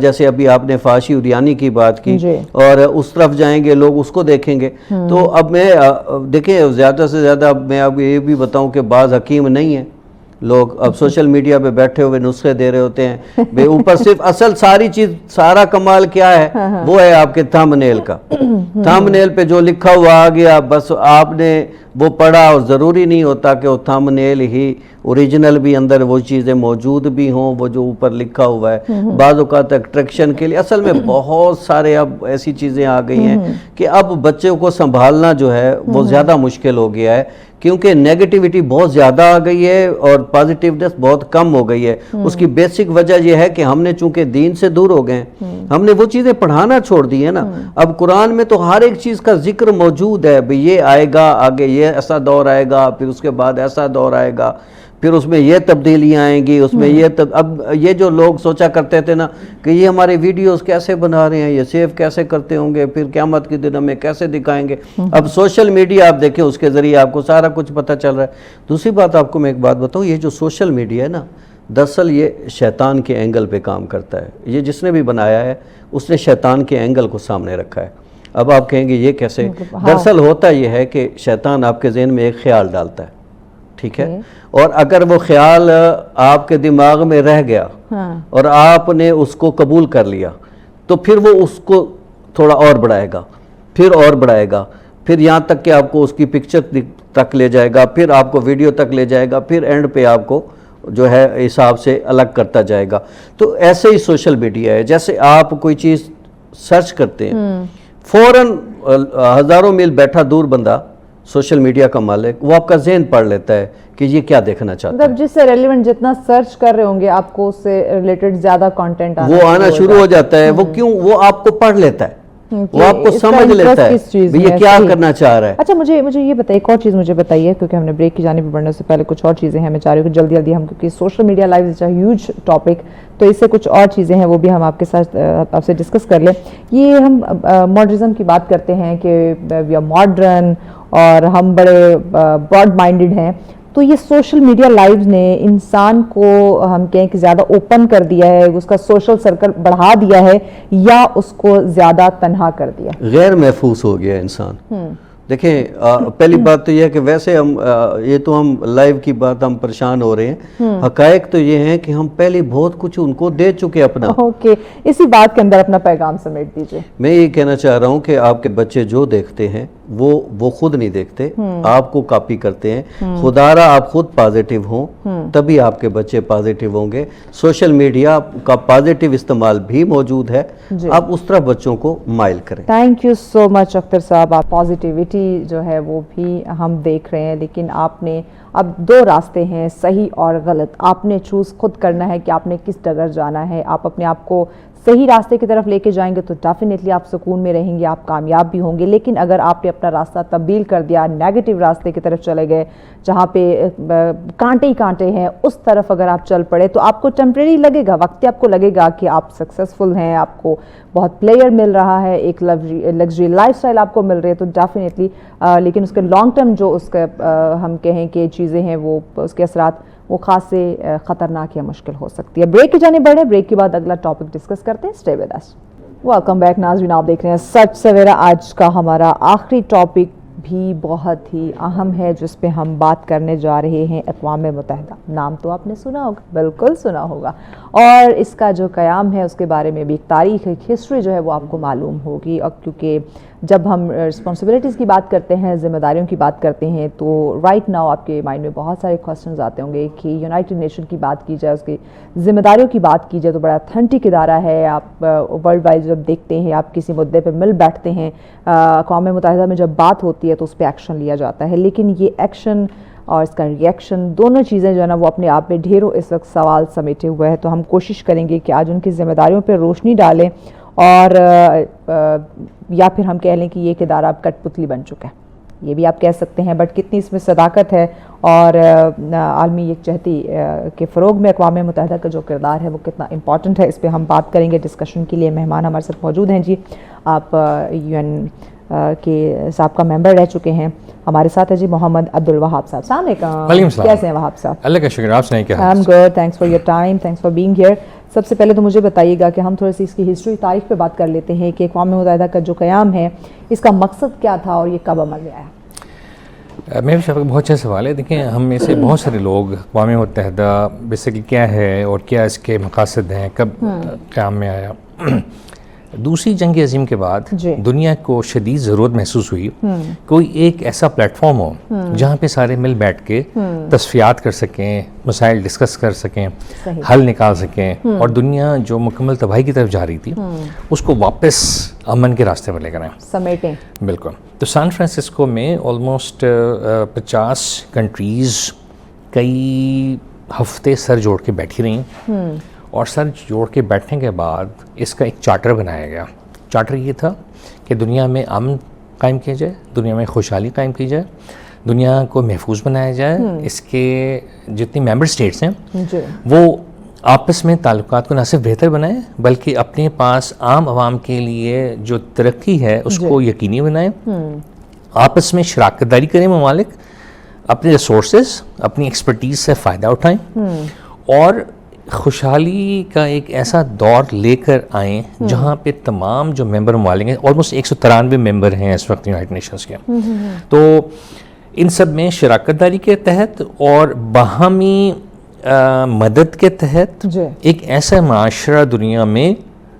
جیسے ابھی آپ نے فحاشی عریانی کی بات کی اور اس طرف جائیں گے، لوگ اس کو دیکھیں گے. تو اب میں دیکھیں زیادہ سے زیادہ میں اب یہ بھی بتاؤں کہ بعض حکیم نہیں ہیں لوگ، اب سوشل میڈیا پہ بیٹھے ہوئے نسخے دے رہے ہوتے ہیں بے اوپر صرف اصل ساری چیز سارا کمال کیا ہے وہ ہے آپ کے تھمبنیل کا. تھمبنیل پہ جو لکھا ہوا آ گیا بس آپ نے وہ پڑھا، اور ضروری نہیں ہوتا کہ وہ تھمبنیل ہی اوریجنل بھی اندر وہ چیزیں موجود بھی ہوں وہ جو اوپر لکھا ہوا ہے. بعض اوقات اٹریکشن کے لیے اصل میں بہت سارے اب ایسی چیزیں آ گئی ہیں کہ اب بچوں کو سنبھالنا جو ہے وہ زیادہ مشکل ہو گیا ہے، کیونکہ نیگیٹیوٹی بہت زیادہ آ گئی ہے اور پازیٹیونیس بہت کم ہو گئی ہے. اس کی بیسک وجہ یہ ہے کہ ہم نے چونکہ دین سے دور ہو گئے ہیں، ہم نے وہ چیزیں پڑھانا چھوڑ دی ہیں نا. اب قرآن میں تو ہر ایک چیز کا ذکر موجود ہے، بھئی یہ آئے گا، آگے یہ ایسا دور آئے گا، پھر اس کے بعد ایسا دور آئے گا، پھر اس میں یہ تبدیلیاں آئیں گی، اس میں یہ اب یہ جو لوگ سوچا کرتے تھے نا کہ یہ ہمارے ویڈیوز کیسے بنا رہے ہیں، یہ سیو کیسے کرتے ہوں گے، پھر قیامت کے دن ہمیں کیسے دکھائیں گے. اب سوشل میڈیا آپ دیکھیں اس کے ذریعے آپ کو سارا کچھ پتہ چل رہا ہے. دوسری بات آپ کو میں ایک بات بتاؤں، یہ جو سوشل میڈیا ہے نا دراصل یہ شیطان کے اینگل پہ کام کرتا ہے. یہ جس نے بھی بنایا ہے اس نے شیطان کے اینگل کو سامنے رکھا ہے. اب آپ کہیں گے یہ کیسے؟ دراصل ہوتا یہ ہے کہ شیطان آپ کے ذہن میں ایک خیال ڈالتا ہے، ٹھیک ہے، اور اگر وہ خیال آپ کے دماغ میں رہ گیا اور آپ نے اس کو قبول کر لیا تو پھر وہ اس کو تھوڑا اور بڑھائے گا، پھر اور بڑھائے گا، پھر یہاں تک کہ آپ کو اس کی پکچر تک لے جائے گا، پھر آپ کو ویڈیو تک لے جائے گا، پھر اینڈ پہ آپ کو جو ہے حساب سے الگ کرتا جائے گا. تو ایسے ہی سوشل میڈیا ہے، جیسے آپ کوئی چیز سرچ کرتے ہیں فوراً ہزاروں میل بیٹھا دور بندہ سوشل میڈیا کا مالک وہ آپ کا ذہن پڑھ لیتا ہے کہ یہ کیا دیکھنا چاہتا ہے. جس سے ریلیونٹ جتنا سرچ کر رہے ہوں گے آپ کو اس سے ریلیٹڈ زیادہ کانٹینٹ وہ آنا شروع ہو جاتا ہے. وہ کیوں؟ وہ آپ کو پڑھ لیتا ہے، وہ آپ کو سمجھ لیتا ہے یہ کیا کرنا چاہ رہا ہے. اچھا مجھے یہ بتائیے، ایک اور چیز مجھے بتائیے کیونکہ ہم نے بریک کی جانب بڑھنے سے پہلے کچھ اور چیزیں ہیں، میں چاہ رہی ہوں کہ جلدی جلدی ہم، کیونکہ social media life is a huge topic, تو اس سے کچھ اور چیزیں ہیں وہ بھی ہم آپ کے ساتھ آپ سے ڈسکس کر لیں. یہ ہم ماڈرنزم کی بات کرتے ہیں کہ وی آر ماڈرن اور ہم بڑے براڈ مائنڈڈ ہیں، تو یہ سوشل میڈیا لائیوز نے انسان کو ہم کہیں کہ زیادہ اوپن کر دیا ہے، اس کا سوشل سرکل بڑھا دیا ہے یا اس کو زیادہ تنہا کر دیا؟ غیر محفوظ ہو گیا انسان. دیکھیں پہلی بات تو یہ ہے کہ ویسے ہم یہ تو ہم لائیو کی بات ہم پریشان ہو رہے ہیں، حقائق تو یہ ہیں کہ ہم پہلے بہت کچھ ان کو دے چکے اپنا. اوکے، اسی بات کے اندر اپنا پیغام سمیٹ دیجئے. میں یہ کہنا چاہ رہا ہوں کہ آپ کے بچے جو دیکھتے ہیں وہ خود نہیں دیکھتے، آپ کو کاپی کرتے ہیں. خدا را آپ خود پازیٹیو ہوں تبھی آپ کے بچے پازیٹیو ہوں گے. سوشل میڈیا کا پازیٹیو استعمال بھی موجود ہے، آپ اس طرح بچوں کو مائل کریں. تھینک یو سو مچ اختر صاحب. آپ پازیٹیوٹی جو ہے وہ بھی ہم دیکھ رہے ہیں، لیکن آپ نے اب دو راستے ہیں، صحیح اور غلط. آپ نے چوز خود کرنا ہے کہ آپ نے کس ڈگر جانا ہے. آپ اپنے آپ کو صحیح راستے کی طرف لے کے جائیں گے تو ڈیفینیٹلی آپ سکون میں رہیں گے، آپ کامیاب بھی ہوں گے. لیکن اگر آپ نے اپنا راستہ تبدیل کر دیا، نیگیٹو راستے کی طرف چلے گئے جہاں پہ کانٹے ہی کانٹے ہیں، اس طرف اگر آپ چل پڑے تو آپ کو ٹیمپریری لگے گا، وقتی آپ کو لگے گا کہ آپ سکسیسفل ہیں، آپ کو بہت پلیئر مل رہا ہے، ایک لگژری لائف سٹائل آپ کو مل رہی ہے، تو ڈیفینیٹلی لیکن اس کے لانگ ٹرم جو اس کا ہم کہیں کہ چیزیں ہیں وہ اس کے اثرات وہ خاص سے خطرناک یا مشکل ہو سکتی ہے. بریک کی جانب بڑھے، بریک کے بعد اگلا ٹاپک ڈسکس کرتے ہیں. Stay with us. Welcome back ناظرین، آپ دیکھ رہے ہیں سچ سویرا. آج کا ہمارا آخری ٹاپک بھی بہت ہی اہم ہے جس پہ ہم بات کرنے جا رہے ہیں اقوام متحدہ. نام تو آپ نے سنا ہوگا، بالکل سنا ہوگا، اور اس کا جو قیام ہے اس کے بارے میں بھی ایک تاریخ، ایک ہسٹری جو ہے وہ آپ کو معلوم ہوگی. اور کیونکہ جب ہم رسپانسبلٹیز کی بات کرتے ہیں، ذمہ داریوں کی بات کرتے ہیں، تو رائٹ ناؤ آپ کے مائنڈ میں بہت سارے کوسچنز آتے ہوں گے کہ یونائٹڈ نیشن کی بات کی جائے، اس کی ذمہ داریوں کی بات کی جائے تو بڑا اتھینٹک ادارہ ہے. آپ ورلڈ وائڈ جب دیکھتے ہیں، آپ کسی مدعے پہ مل بیٹھتے ہیں، اقوام متحدہ میں جب بات ہوتی ہے تو اس پہ ایکشن لیا جاتا ہے. لیکن یہ ایکشن اور اس کا ریئیکشن دونوں چیزیں جو ہے نا وہ اپنے آپ میں ڈھیروں اس وقت سوال سمیٹے ہوئے ہیں. تو ہم کوشش کریں گے کہ آج ان کی ذمہ داریوں پہ روشنی ڈالیں، اور یا پھر ہم کہہ لیں کہ یہ ایک ادارہ اب کٹ پتلی بن چکا ہے، یہ بھی آپ کہہ سکتے ہیں. بٹ کتنی اس میں صداقت ہے اور عالمی یکجہتی کے فروغ میں اقوام متحدہ کا جو کردار ہے وہ کتنا امپورٹنٹ ہے، اس پہ ہم بات کریں گے. ڈسکشن کے لیے مہمان ہمارے ساتھ موجود ہیں. جی آپ UN کے سابقہ ممبر رہ چکے ہیں. ہمارے ساتھ ہے جی محمد عبدال وہاب صاحب. السلام علیکم. کیسے ہیں وہاب صاحب؟ اللہ کا شکر. آپ سنائیں کیا؟ I am good. Thanks for your time. Thanks for being here. سب سے پہلے تو مجھے بتائیے گا کہ ہم تھوڑی سی اس کی ہسٹری تاریخ پہ بات کر لیتے ہیں کہ اقوام متحدہ کا جو قیام ہے اس کا مقصد کیا تھا اور یہ کب عمل میں آیا؟ میرے شاید بہت اچھا سوال ہے. دیکھیں ہم میں سے بہت سارے لوگ اقوام متحدہ بیسیکلی کیا ہے اور کیا اس کے مقاصد ہیں، کب قیام میں آیا. دوسری جنگ عظیم کے بعد دنیا کو شدید ضرورت محسوس ہوئی کوئی ایک ایسا پلیٹ فارم ہو جہاں پہ سارے مل بیٹھ کے تصفیات کر سکیں، مسائل ڈسکس کر سکیں، حل نکال سکیں، اور دنیا جو مکمل تباہی کی طرف جا رہی تھی اس کو واپس امن کے راستے پر لے کر آئیں، سمیٹیں. بالکل. تو سان فرانسسکو میں آلموسٹ 50 کنٹریز کئی ہفتے سر جوڑ کے بیٹھی رہیں، اور سر جوڑ کے بیٹھنے کے بعد اس کا ایک چارٹر بنایا گیا. چارٹر یہ تھا کہ دنیا میں امن قائم کیا جائے، دنیا میں خوشحالی قائم کی جائے، دنیا کو محفوظ بنایا جائے. اس کے جتنی ممبر اسٹیٹس ہیں وہ آپس میں تعلقات کو نہ صرف بہتر بنائیں بلکہ اپنے پاس عام عوام کے لیے جو ترقی ہے اس کو یقینی بنائیں. آپس میں شراکت داری کریں ممالک، اپنے ریسورسز اپنی ایکسپرٹیز سے فائدہ اٹھائیں، اور خوشحالی کا ایک ایسا دور لے کر آئیں جہاں پہ تمام جو ممبر ممالک ہیں، آلموسٹ 193 ممبر ہیں اس وقت یونائٹڈ نیشنز کے، تو ان سب میں شراکت داری کے تحت اور باہمی مدد کے تحت ایک ایسا معاشرہ دنیا میں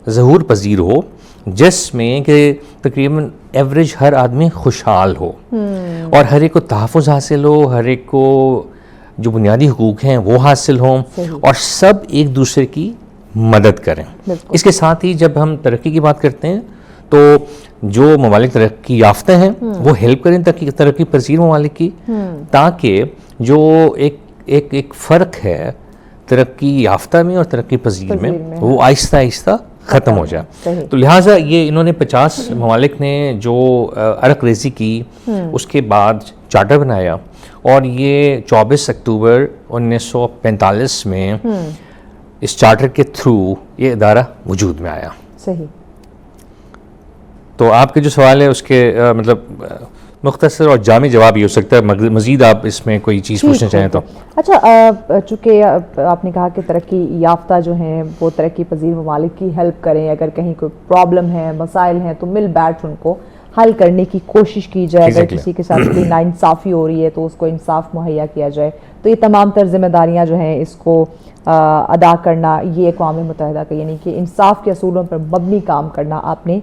ظہور پذیر ہو جس میں کہ تقریباً ایوریج ہر آدمی خوشحال ہو، اور ہر ایک کو تحفظ حاصل ہو، ہر ایک کو جو بنیادی حقوق ہیں وہ حاصل ہوں، اور سب ایک دوسرے کی مدد کریں. اس کے ساتھ ہی جب ہم ترقی کی بات کرتے ہیں تو جو ممالک ترقی یافتہ ہیں وہ ہیلپ کریں ترقی پذیر ممالک کی، تاکہ جو ایک فرق ہے ترقی یافتہ میں اور ترقی پذیر میں وہ آہستہ آہستہ ختم ہو جائے. تو لہٰذا یہ انہوں نے 50 ممالک نے جو عرق ریزی کی، اس کے بعد چارٹر بنایا، اور یہ 24 اکتوبر 1945 میں اس چارٹر کے تھرو یہ ادارہ وجود میں آیا. صحیح. تو آپ کے جو سوال ہے اس کے مطلب مختصر اور جامع جواب یہ ہو سکتا ہے، مزید آپ اس میں کوئی چیز پوچھنا چاہیں تو. اچھا، چونکہ آپ نے کہا کہ ترقی یافتہ جو ہیں وہ ترقی پذیر ممالک کی ہیلپ کریں، اگر کہیں کوئی پرابلم ہے، مسائل ہیں تو مل بیٹھ ان کو حل کرنے کی کوشش کی جائے. اگر کسی کے ساتھ کوئی ناانصافی ہو رہی ہے تو اس کو انصاف مہیا کیا جائے. تو یہ تمام تر ذمہ داریاں جو ہیں اس کو ادا کرنا یہ اقوام متحدہ کا، یعنی کہ انصاف کے اصولوں پر مبنی کام کرنا آپ نے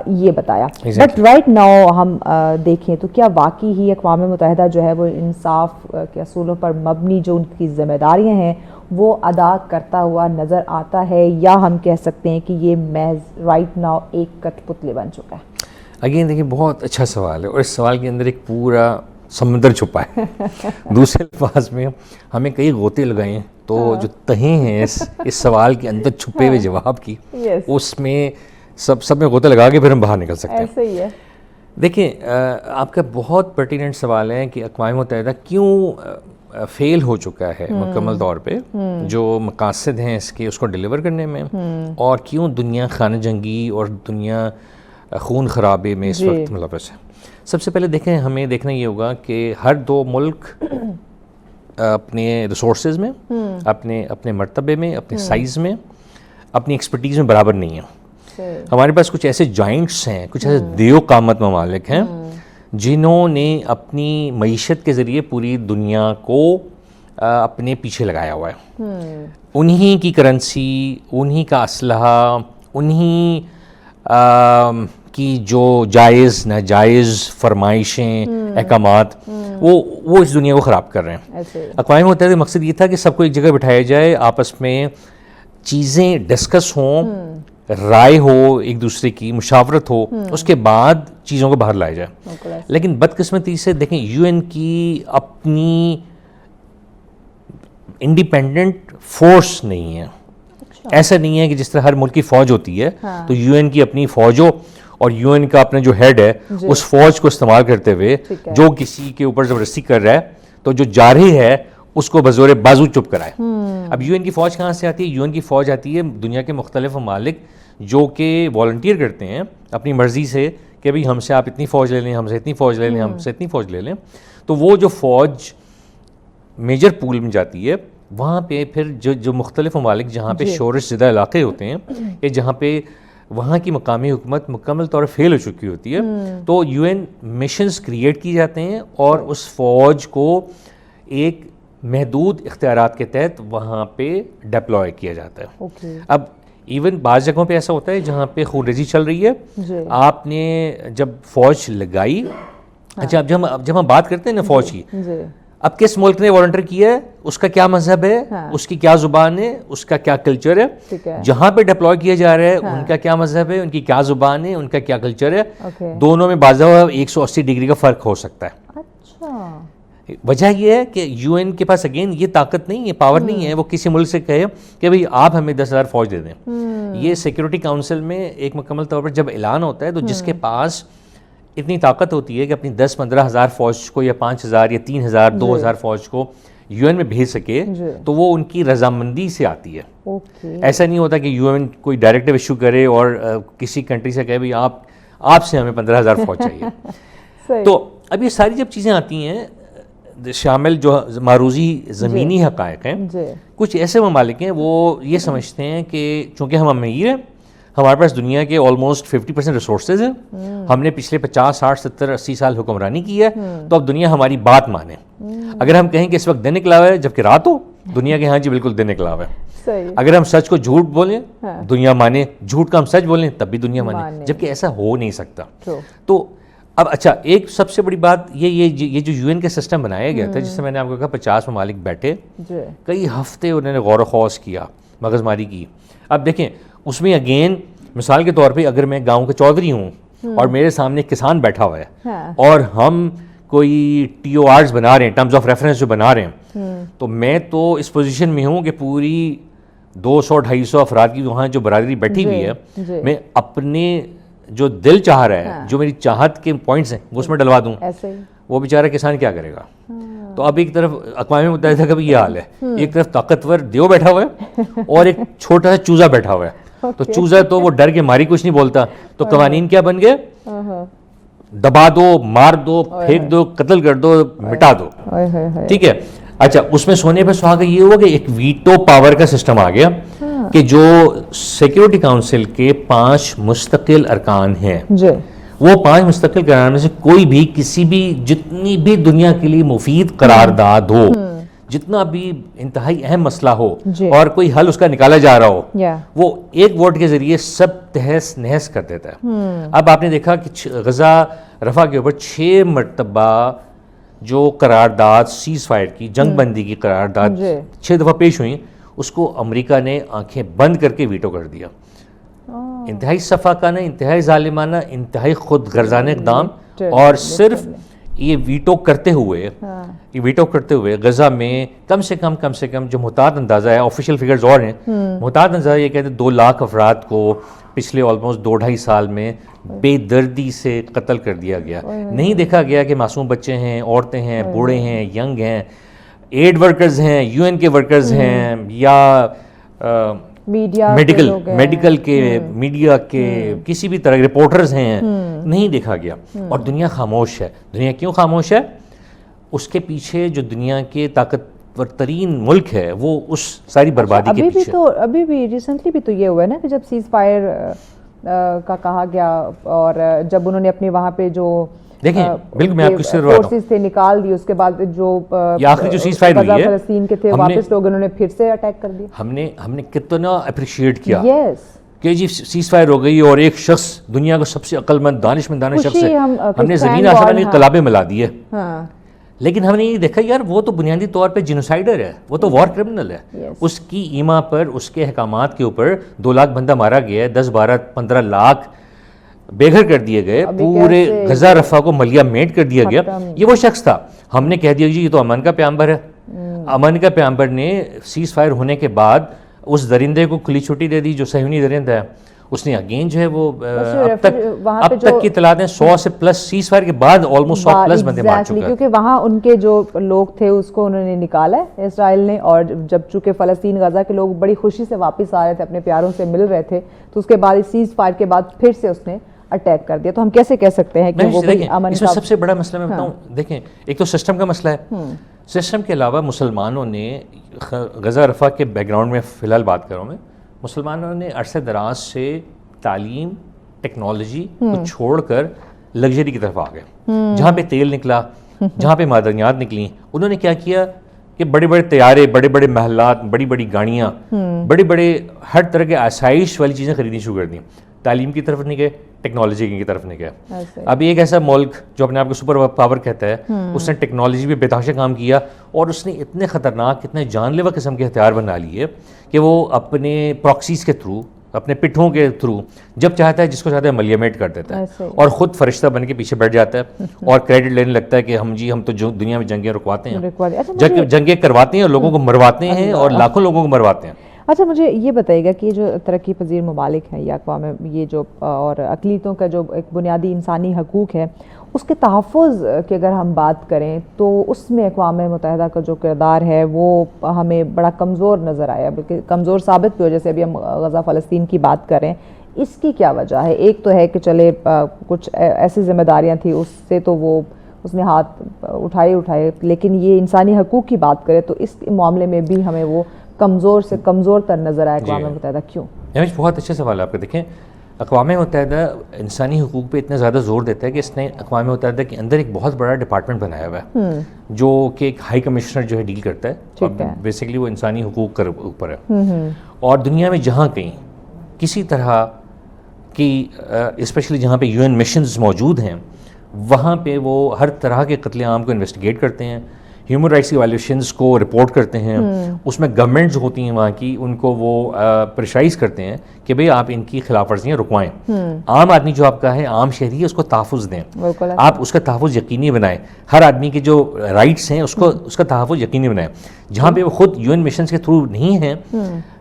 یہ بتایا. بٹ رائٹ ناؤ ہم دیکھیں تو کیا واقعی ہی اقوام متحدہ جو ہے وہ انصاف کے اصولوں پر مبنی جو ان کی ذمہ داریاں ہیں وہ ادا کرتا ہوا نظر آتا ہے، یا ہم کہہ سکتے ہیں کہ یہ محض رائٹ ناؤ ایک کٹ پتلے بن چکا ہے؟ اگین دیکھیں بہت اچھا سوال ہے، اور اس سوال کے اندر ایک پورا سمندر چھپا ہے. دوسرے الفاظ میں ہمیں کئی غوطے لگائیں تو جو تہیں ہیں اس سوال کے اندر چھپے ہوئے جواب کی، اس میں سب میں غوطے لگا کے پھر ہم باہر نکل سکتے ہیں. ایسے ہی ہے. دیکھیں آپ کا بہت پرٹیننٹ سوال ہے کہ اقوام متحدہ کیوں فیل ہو چکا ہے مکمل طور پہ جو مقاصد ہیں اس کے، اس کو ڈیلیور کرنے میں، اور کیوں دنیا خانہ جنگی اور دنیا خون خرابے میں اس وقت ملوث ہے. سب سے پہلے دیکھیں ہمیں دیکھنا یہ ہوگا کہ ہر دو ملک اپنے ریسورسز میں، اپنے مرتبے میں، اپنے سائز میں، اپنی ایکسپرٹیز میں برابر نہیں ہیں. ہمارے پاس کچھ ایسے جائنٹس ہیں، کچھ ایسے دیو قامت ممالک ہیں جنہوں نے اپنی معیشت کے ذریعے پوری دنیا کو اپنے پیچھے لگایا ہوا ہے. انہی کی کرنسی، انہی کا اسلحہ، انہی کی جو جائز ناجائز فرمائشیں، احکامات، وہ اس دنیا کو خراب کر رہے ہیں. اقوام متحدہ کا مقصد یہ تھا کہ سب کو ایک جگہ بٹھایا جائے، آپس میں چیزیں ڈسکس ہوں، رائے ہو، ایک دوسرے کی مشاورت ہو، اس کے بعد چیزوں کو باہر لایا جائے. لیکن بدقسمتی سے دیکھیں یو این کی اپنی انڈیپینڈنٹ فورس نہیں ہے. ایسا نہیں ہے کہ جس طرح ہر ملک کی فوج ہوتی ہے تو یو این کی اپنی فوج ہو، اور یو این کا اپنا جو ہیڈ ہے اس فوج کو استعمال کرتے ہوئے جو کسی کے اوپر زبردستی کر رہا ہے تو جو جارحی ہے اس کو بزور بازو چپ کرائے. اب یو این کی فوج کہاں سے آتی ہے؟ یو این کی فوج آتی ہے دنیا کے مختلف ممالک جو کہ والنٹیئر کرتے ہیں اپنی مرضی سے کہ بھئی ہم سے آپ اتنی فوج لے لیں, ہم سے اتنی فوج لے لیں, ہم سے اتنی فوج لے لیں, تو وہ جو فوج میجر پول میں جاتی ہے وہاں پہ پھر جو مختلف ممالک جہاں پہ شورش زدہ علاقے ہوتے ہیں کہ جہاں پہ وہاں کی مقامی حکومت مکمل طور پر فیل ہو چکی ہوتی ہے, تو یو این مشنز کریٹ کی جاتے ہیں اور اس فوج کو ایک محدود اختیارات کے تحت وہاں پہ ڈپلوائے کیا جاتا ہے. اب ایون بعض جگہوں پہ ایسا ہوتا ہے جہاں پہ خون ریزی چل رہی ہے, آپ نے جب فوج لگائی, اچھا اب جب ہم بات کرتے ہیں نا فوج کی, اب کس ملک نے والنٹر کیا ہے, اس کا کیا مذہب ہے, اس کی کیا زبان ہے, اس کا کیا کلچر ہے, جہاں پہ ڈپلوائے کیا جا رہا ہے ان کا کیا مذہب ہے, ان کی کیا زبان ہے, ان کا کیا کلچر ہے, دونوں میں بعض 180 ڈگری کا فرق ہو سکتا ہے. وجہ یہ ہے کہ یو این کے پاس اگین یہ طاقت نہیں ہے, پاور نہیں ہے وہ کسی ملک سے کہے کہ بھئی آپ ہمیں 10,000 فوج دے دیں. یہ سیکیورٹی کاؤنسل میں ایک مکمل طور پر جب اعلان ہوتا ہے تو جس کے پاس اتنی طاقت ہوتی ہے کہ اپنی 10-15 ہزار فوج کو یا 5,000 یا 3,000 2,000 فوج کو یو این میں بھیج سکے تو وہ ان کی رضامندی سے آتی ہے. ایسا نہیں ہوتا کہ یو این کوئی ڈائریکٹو ایشو کرے اور کسی کنٹری سے کہے بھئی آپ سے ہمیں 15,000 فوج چاہیے. تو اب یہ ساری جب چیزیں آتی ہیں شامل جو معروضی زمینی حقائق ہیں, کچھ ایسے ممالک ہیں وہ یہ سمجھتے ہیں کہ چونکہ ہم امیر ہیں, ہمارے پاس دنیا کے آلموسٹ 50% ریسورسز ہیں, ہم نے پچھلے 50 60 70 80 سال حکمرانی کی ہے, تو اب دنیا ہماری بات مانے. اگر ہم کہیں کہ اس وقت دن نکلا ہوا ہے جبکہ رات ہو, دنیا کے ہاں جی بالکل دن نکلا ہوا ہے. اگر ہم سچ کو جھوٹ بولیں دنیا مانے, جھوٹ کا ہم سچ بولیں تب بھی دنیا مانے, جبکہ ایسا ہو نہیں سکتا. تو اب اچھا ایک سب سے بڑی بات یہ جو یو این کا سسٹم بنایا گیا تھا, جس سے میں نے آپ کو کہا 50 ممالک بیٹھے, کئی ہفتے انہوں نے غور و خوض کیا, مغز ماری کی. اب دیکھیں اس میں اگین مثال کے طور پہ اگر میں گاؤں کا چودھری ہوں اور میرے سامنے ایک کسان بیٹھا ہوا ہے اور ہم کوئی ٹی او آرز بنا رہے ہیں, ٹرمز آف ریفرنس جو بنا رہے ہیں, تو میں تو اس پوزیشن میں ہوں کہ پوری 200-250 افراد کی وہاں جو برادری بیٹھی ہوئی ہے, میں اپنے جو دل چاہ رہا ہے, جو میری چاہت کے پوائنٹس ہیں وہ اس میں ڈلوا دوں. وہ بیچارہ کسان کیا کرے گا؟ تو اب ایک طرف اقوام متحدہ کا بھی یہ حال ہے, ایک طرف طاقتور دیو بیٹھا ہوا ہے اور ایک چھوٹا سا چوزا بیٹھا ہوا ہے. تو چوزا تو وہ ڈر کے ماری کچھ نہیں بولتا, تو قوانین کیا بن گئے, دبا دو, مار دو, پھینک دو, قتل کر دو, مٹا دو. ٹھیک ہے. اچھا اس میں سونے پہ سہاگا یہ ہوا کہ ایک ویٹو پاور کا سسٹم آ گیا کہ جو سیکیورٹی کاؤنسل کے 5 مستقل ارکان ہیں, وہ 5 مستقل قرار میں سے کوئی بھی کسی بھی جتنی بھی دنیا کے لیے مفید قرارداد ہو, جتنا بھی انتہائی اہم مسئلہ ہو اور کوئی حل اس کا نکالا جا رہا ہو, وہ ایک ووٹ کے ذریعے سب تہس نہس کر دیتا ہے. اب آپ نے دیکھا کہ غزہ رفح کے اوپر 6 مرتبہ جو قرارداد سیز فائر کی, جنگ بندی کی قرارداد 6 دفعہ پیش ہوئیں, اس کو امریکہ نے آنکھیں بند کر کے ویٹو کر دیا. انتہائی صفاقانہ, انتہائی ظالمانہ, انتہائی خود غرضانہ اقدام. اور صرف یہ ویٹو کرتے ہوئے غزہ میں کم سے کم جو محتاط اندازہ ہے, آفیشیل فگرز اور ہیں, محتاط اندازہ یہ کہتے ہیں 2 لاکھ افراد کو پچھلے آلموسٹ 2-2.5 سال میں بے دردی سے قتل کر دیا گیا. نہیں دیکھا گیا کہ معصوم بچے ہیں, عورتیں ہیں, بوڑھے ہیں, ینگ ہیں, ایڈ ورکرز ہیں, یو این کے ورکرز ہیں, یا میڈیکل کے, میڈیا کے کسی بھی طرح رپورٹرز ہیں, نہیں دیکھا گیا. اور دنیا خاموش ہے. دنیا کیوں خاموش ہے؟ اس کے پیچھے جو دنیا کے طاقتور ترین ملک ہے وہ اس ساری بربادی کے پیچھے. ابھی بھی ریسنٹلی بھی تو یہ ہوا ہے نا کہ جب سیز فائر کا کہا گیا اور جب انہوں نے اپنے وہاں پہ جو دیکھیں بالکل میں آپ کو سے فورسز تھے نکال دی, اس کے بعد جو آخری جو سیز فائر ہوئی ہے فلسطین کے تھے واپس لوگ انہوں نے پھر سے اٹیک کر دیا. ہم نے کتنا اپریشیٹ کیا کہ جی سیز فائر ہو گئی اور ایک شخص دنیا کا سب سے عقل مند دانشمندانہ شخص ہے, ہم نے زمین آسمان کے قلابے ملا دیے. لیکن ہم نے یہ دیکھا یار وہ تو بنیادی طور پہ جینوسائیڈر ہے, وہ تو وار کرمنل ہے. اس کی ایما پر, اس کے احکامات کے اوپر 2 لاکھ بندہ مارا گیا ہے, 10-12-15 لاکھ بے گھر کر دیے گئے, پورے غزہ رفح کو ملیا میٹ کر دیا گیا. یہ وہ شخص تھا, ہم نے کہہ دیا جی یہ تو امن کا پیغمبر ہے. امن کا پیغمبر نے سیز فائر ہونے کے بعد اس درندے کو کھلی چھٹی دے دی جو صہیونی درندہ ہے. اس نے اگین جو ہے وہ اب تک کی اطلاعات ہیں 100 سے پلس سیز فائر کے بعد آلموسٹ 100 پلس بندے مار چکے ہیں. کیونکہ وہاں ان کے جو لوگ تھے اس کو انہوں نے نکالا ہے اسرائیل نے, اور جب چونکہ فلسطین غزہ کے لوگ بڑی خوشی سے واپس آ رہے تھے, اپنے پیاروں سے مل رہے تھے, تو اس کے بعد سیز فائر کے بعد پھر سے اس نے اٹیک کر دیا, تو ہم کیسے کہہ سکتے ہیں کہ وہ امن اس میں سب سے بڑا مسئلہ میں بتاؤں, دیکھیں ایک تو سسٹم کا مسئلہ ہے, سسٹم کے علاوہ مسلمانوں نے غزہ رفح کے بیک گراؤنڈ میں فی الحال بات کر رہا ہوں میں, مسلمانوں نے عرصہ دراز سے تعلیم ٹیکنالوجی کو چھوڑ کر لگژری کی طرف آ گئے. جہاں پہ تیل نکلا, جہاں پہ معدنیات نکلیں, انہوں نے کیا کیا کہ بڑے بڑے طیارے, بڑے بڑے محلات, بڑی بڑی گاڑیاں, بڑے بڑے ہر طرح کے آسائش والی چیزیں خریدنی شروع کر دیں. تعلیم کی طرف نہیں گئے, ٹیکنالوجی کی طرف نہیں گئے. اب ایک ایسا ملک جو اپنے آپ کو سپر پاور کہتا ہے, اس نے ٹیکنالوجی پہ بے تحاشا کام کیا اور اس نے اتنے خطرناک, اتنے جان لیوا قسم کے ہتھیار بنا لیے کہ وہ اپنے پراکسیز کے تھرو, اپنے پٹھوں کے تھرو جب چاہتا ہے جس کو چاہتا ہے ملیمیٹ کر دیتا ہے اور خود فرشتہ بن کے پیچھے بیٹھ جاتا ہے اور کریڈٹ لینے لگتا ہے کہ ہم تو دنیا میں جنگیں رکواتے ہیں, جنگیں کرواتے ہیں اور لوگوں کو مرواتے ہیں اور لاکھوں لوگوں کو مرواتے ہیں. اچھا مجھے یہ بتائیے گا کہ جو ترقی پذیر ممالک ہیں یا اقوام یہ جو اور اقلیتوں کا جو ایک بنیادی انسانی حقوق ہے, اس کے تحفظ کی اگر ہم بات کریں تو اس میں اقوام متحدہ کا جو کردار ہے وہ ہمیں بڑا کمزور نظر آیا, بلکہ کمزور ثابت بھی ہو. جیسے ابھی ہم غزہ فلسطین کی بات کریں, اس کی کیا وجہ ہے؟ ایک تو ہے کہ چلے کچھ ایسی ذمہ داریاں تھیں, اس سے تو وہ اس نے ہاتھ اٹھائے, لیکن یہ انسانی حقوق کی بات کریں تو اس معاملے میں بھی ہمیں وہ کمزور سے کمزور تر نظر آیا اقوام متحدہ. کیوں؟ بہت اچھا سوال ہے آپ کا. دیکھیں اقوام متحدہ انسانی حقوق پہ اتنا زیادہ زور دیتا ہے کہ اس نے اقوام متحدہ کے اندر ایک بہت بڑا ڈپارٹمنٹ بنایا ہوا ہے جو کہ ایک ہائی کمشنر جو ہے ڈیل کرتا ہے, بیسیکلی وہ انسانی حقوق کے اوپر ہے. اور دنیا میں جہاں کہیں کسی طرح کی اسپیشلی جہاں پہ UN مشنز موجود ہیں وہاں پہ وہ ہر طرح کے قتل عام کو انویسٹیگیٹ کرتے ہیں, ہیومن رائٹس کی وائلیشنز کو رپورٹ کرتے ہیں. اس میں گورنمنٹ جو ہوتی ہیں وہاں کی, ان کو وہ پریشرائز کرتے ہیں کہ بھئی آپ ان کی خلاف ورزیاں رکوائیں. عام آدمی جو آپ کا ہے, عام شہری ہے, اس کو تحفظ دیں, آپ اس کا تحفظ یقینی بنائیں. ہر آدمی کے جو رائٹس ہیں اس کا تحفظ یقینی بنائیں. جہاں پہ وہ خود UN مشنز کے تھرو نہیں ہیں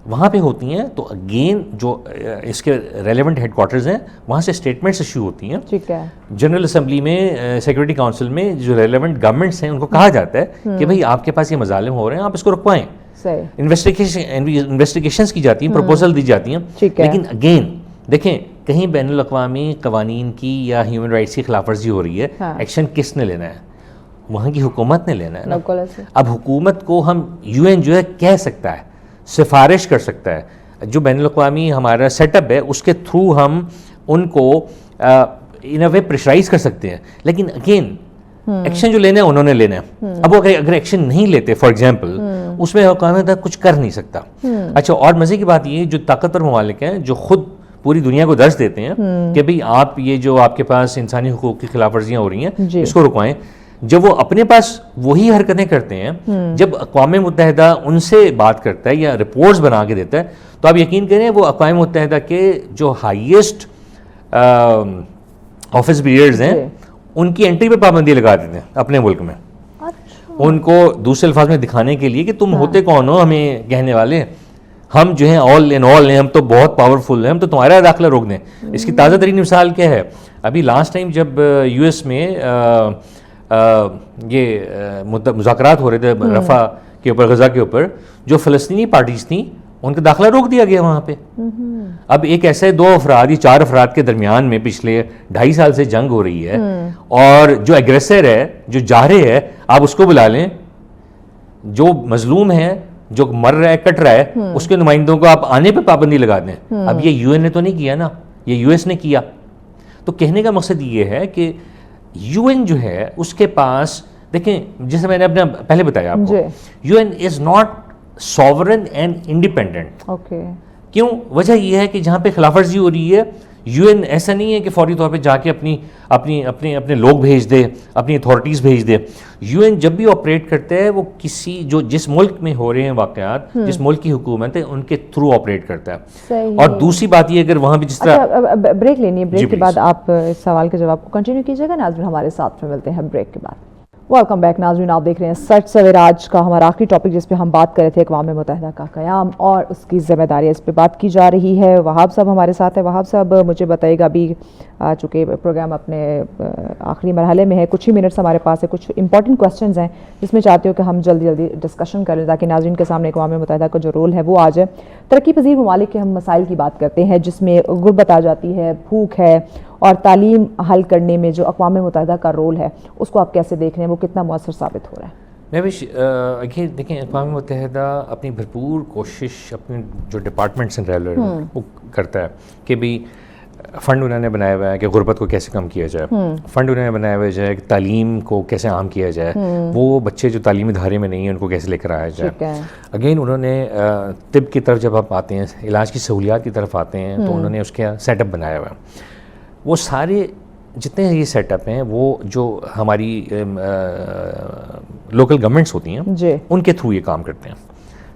وہاں پہ ہوتی ہیں تو اگین جو اس کے ریلیونٹ ہیڈ کوارٹرز ہیں وہاں سے اسٹیٹمنٹس ایشو ہوتی ہیں. جنرل اسمبلی میں, سیکورٹی کاؤنسل میں جو ریلیونٹ گورنمنٹس ہیں ان کو کہا جاتا ہے کہ بھئی آپ کے پاس یہ مظالم ہو رہے ہیں, آپ اس کو رکوائیں. انویسٹیگیشنز کی جاتی ہیں, پروپوزل دی جاتی ہیں. لیکن اگین دیکھیں کہیں بین الاقوامی قوانین کی یا ہیومن رائٹس کی خلاف ورزی ہو رہی ہے, ایکشن کس نے لینا ہے؟ وہاں کی حکومت نے لینا ہے نا. اب حکومت کو ہم UN جو ہے کہہ سکتا ہے, سفارش کر سکتا ہے, جو بین الاقوامی ہمارا سیٹ اپ ہے اس کے تھرو ہم ان کو ان اے وے پریشرائز کر سکتے ہیں. لیکن اگین ایکشن جو لینا ہے انہوں نے لینا ہے. اب وہ اگر ایکشن نہیں لیتے فار ایگزامپل, اس میں حکام متحدہ کچھ کر نہیں سکتا. اچھا اور مزے کی بات یہ, جو طاقتور ممالک ہیں جو خود پوری دنیا کو درس دیتے ہیں کہ بھئی آپ یہ جو آپ کے پاس انسانی حقوق کی خلاف ورزیاں ہو رہی ہیں اس کو رکوائیں, جب وہ اپنے پاس وہی حرکتیں کرتے ہیں, جب اقوام متحدہ ان سے بات کرتا ہے یا رپورٹس بنا کے دیتا ہے, تو آپ یقین کریں وہ اقوام متحدہ کے جو ہائیسٹ آفس بیئرز ہیں ان کی انٹری پہ پابندی لگا دیتے ہیں اپنے ملک میں. ان کو دوسرے الفاظ میں دکھانے کے لیے کہ تم ہوتے کون ہو ہمیں کہنے والے, ہم جو ہیں آل ان آل ہیں, ہم تو بہت پاورفل ہیں, ہم تو تمہارا داخلہ روک دیں. اس کی تازہ ترین مثال کیا ہے, ابھی لاسٹ ٹائم جب US میں یہ مذاکرات ہو رہے تھے رفح کے اوپر, غزہ کے اوپر, جو فلسطینی پارٹیز تھیں ان کا داخلہ روک دیا گیا وہاں پہ. اب ایک ایسے 2 افراد یا 4 افراد کے درمیان میں پچھلے 2.5 سال سے جنگ ہو رہی ہے, اور جو ایگریسر ہے, جو جارح ہے, آپ اس کو بلا لیں, جو مظلوم ہے, جو مر رہا ہے, کٹ رہا ہے, اس کے نمائندوں کو آپ آنے پہ پابندی لگا دیں. اب یہ UN نے تو نہیں کیا نا, یہ US نے کیا. تو کہنے کا مقصد یہ ہے کہ UN جو ہے اس کے پاس, دیکھیں جیسے میں نے اپنے پہلے بتایا آپ کو, UN is not sovereign and independent. کیوں؟ وجہ یہ ہے کہ جہاں پہ خلاف ورزی ہو رہی ہے UN ایسا نہیں ہے کہ فوری طور پہ جا کے اپنے لوگ بھیج دے, اپنی اتھارٹیز بھیج دے. UN جب بھی آپریٹ کرتا ہے وہ جس ملک میں ہو رہے ہیں واقعات, جس ملک کی حکومت ہے ان کے تھرو آپریٹ کرتا ہے. اور دوسری بات یہ اگر وہاں بھی جس طرح بریک لینی ہے, بریک کے بعد آپ اس سوال کے جواب کو کنٹینیو کیجیے گا. ناظرین ہمارے ساتھ میں ملتے ہیں بریک کے بعد. ویلکم بیک ناظرین, آپ دیکھ رہے ہیں سچ سویرا, آج کا ہمارا آخری ٹاپک جس پہ ہم بات کر رہے تھے اقوام متحدہ کا قیام اور اس کی ذمہ داری, اس پہ بات کی جا رہی ہے. وہاب صاحب ہمارے ساتھ ہیں. وہاب صاحب مجھے بتائیے گا, ابھی چونکہ پروگرام اپنے آخری مرحلے میں ہے, کچھ ہی منٹس ہمارے پاس ہے, کچھ امپورٹنٹ کوسچنز ہیں جس میں چاہتے ہو کہ ہم جلدی ڈسکشن کریں تاکہ ناظرین کے سامنے اقوام متحدہ کا جو رول ہے وہ آ جائے. ترقی پذیر ممالک کے ہم مسائل کی بات کرتے ہیں جس میں غربت آ جاتی ہے, بھوک ہے, اور تعلیم حل کرنے میں جو اقوام متحدہ کا رول ہے اس کو آپ کیسے دیکھ رہے ہیں, وہ کتنا مؤثر ثابت ہو رہا ہے؟ میں دیکھیں اقوام متحدہ اپنی بھرپور کوشش اپنے جو ڈپارٹمنٹس ہیں ریگولر وہ کرتا ہے کہ بھی فنڈ انہوں نے بنایا ہوا ہے کہ غربت کو کیسے کم کیا جائے, فنڈ انہوں نے بنایا ہوا ہے کہ تعلیم کو کیسے عام کیا جائے, وہ بچے جو تعلیمی ادارے میں نہیں ہیں ان کو کیسے لے کر آیا جائے. اگین انہوں نے طب کی طرف جب آپ آتے ہیں, علاج کی سہولیات کی طرف آتے ہیں, تو انہوں نے اس کا سیٹ اپ بنایا ہوا ہے. وہ سارے جتنے یہ سیٹ اپ ہیں وہ جو ہماری لوکل گورنمنٹس ہوتی ہیں ان کے تھرو یہ کام کرتے ہیں.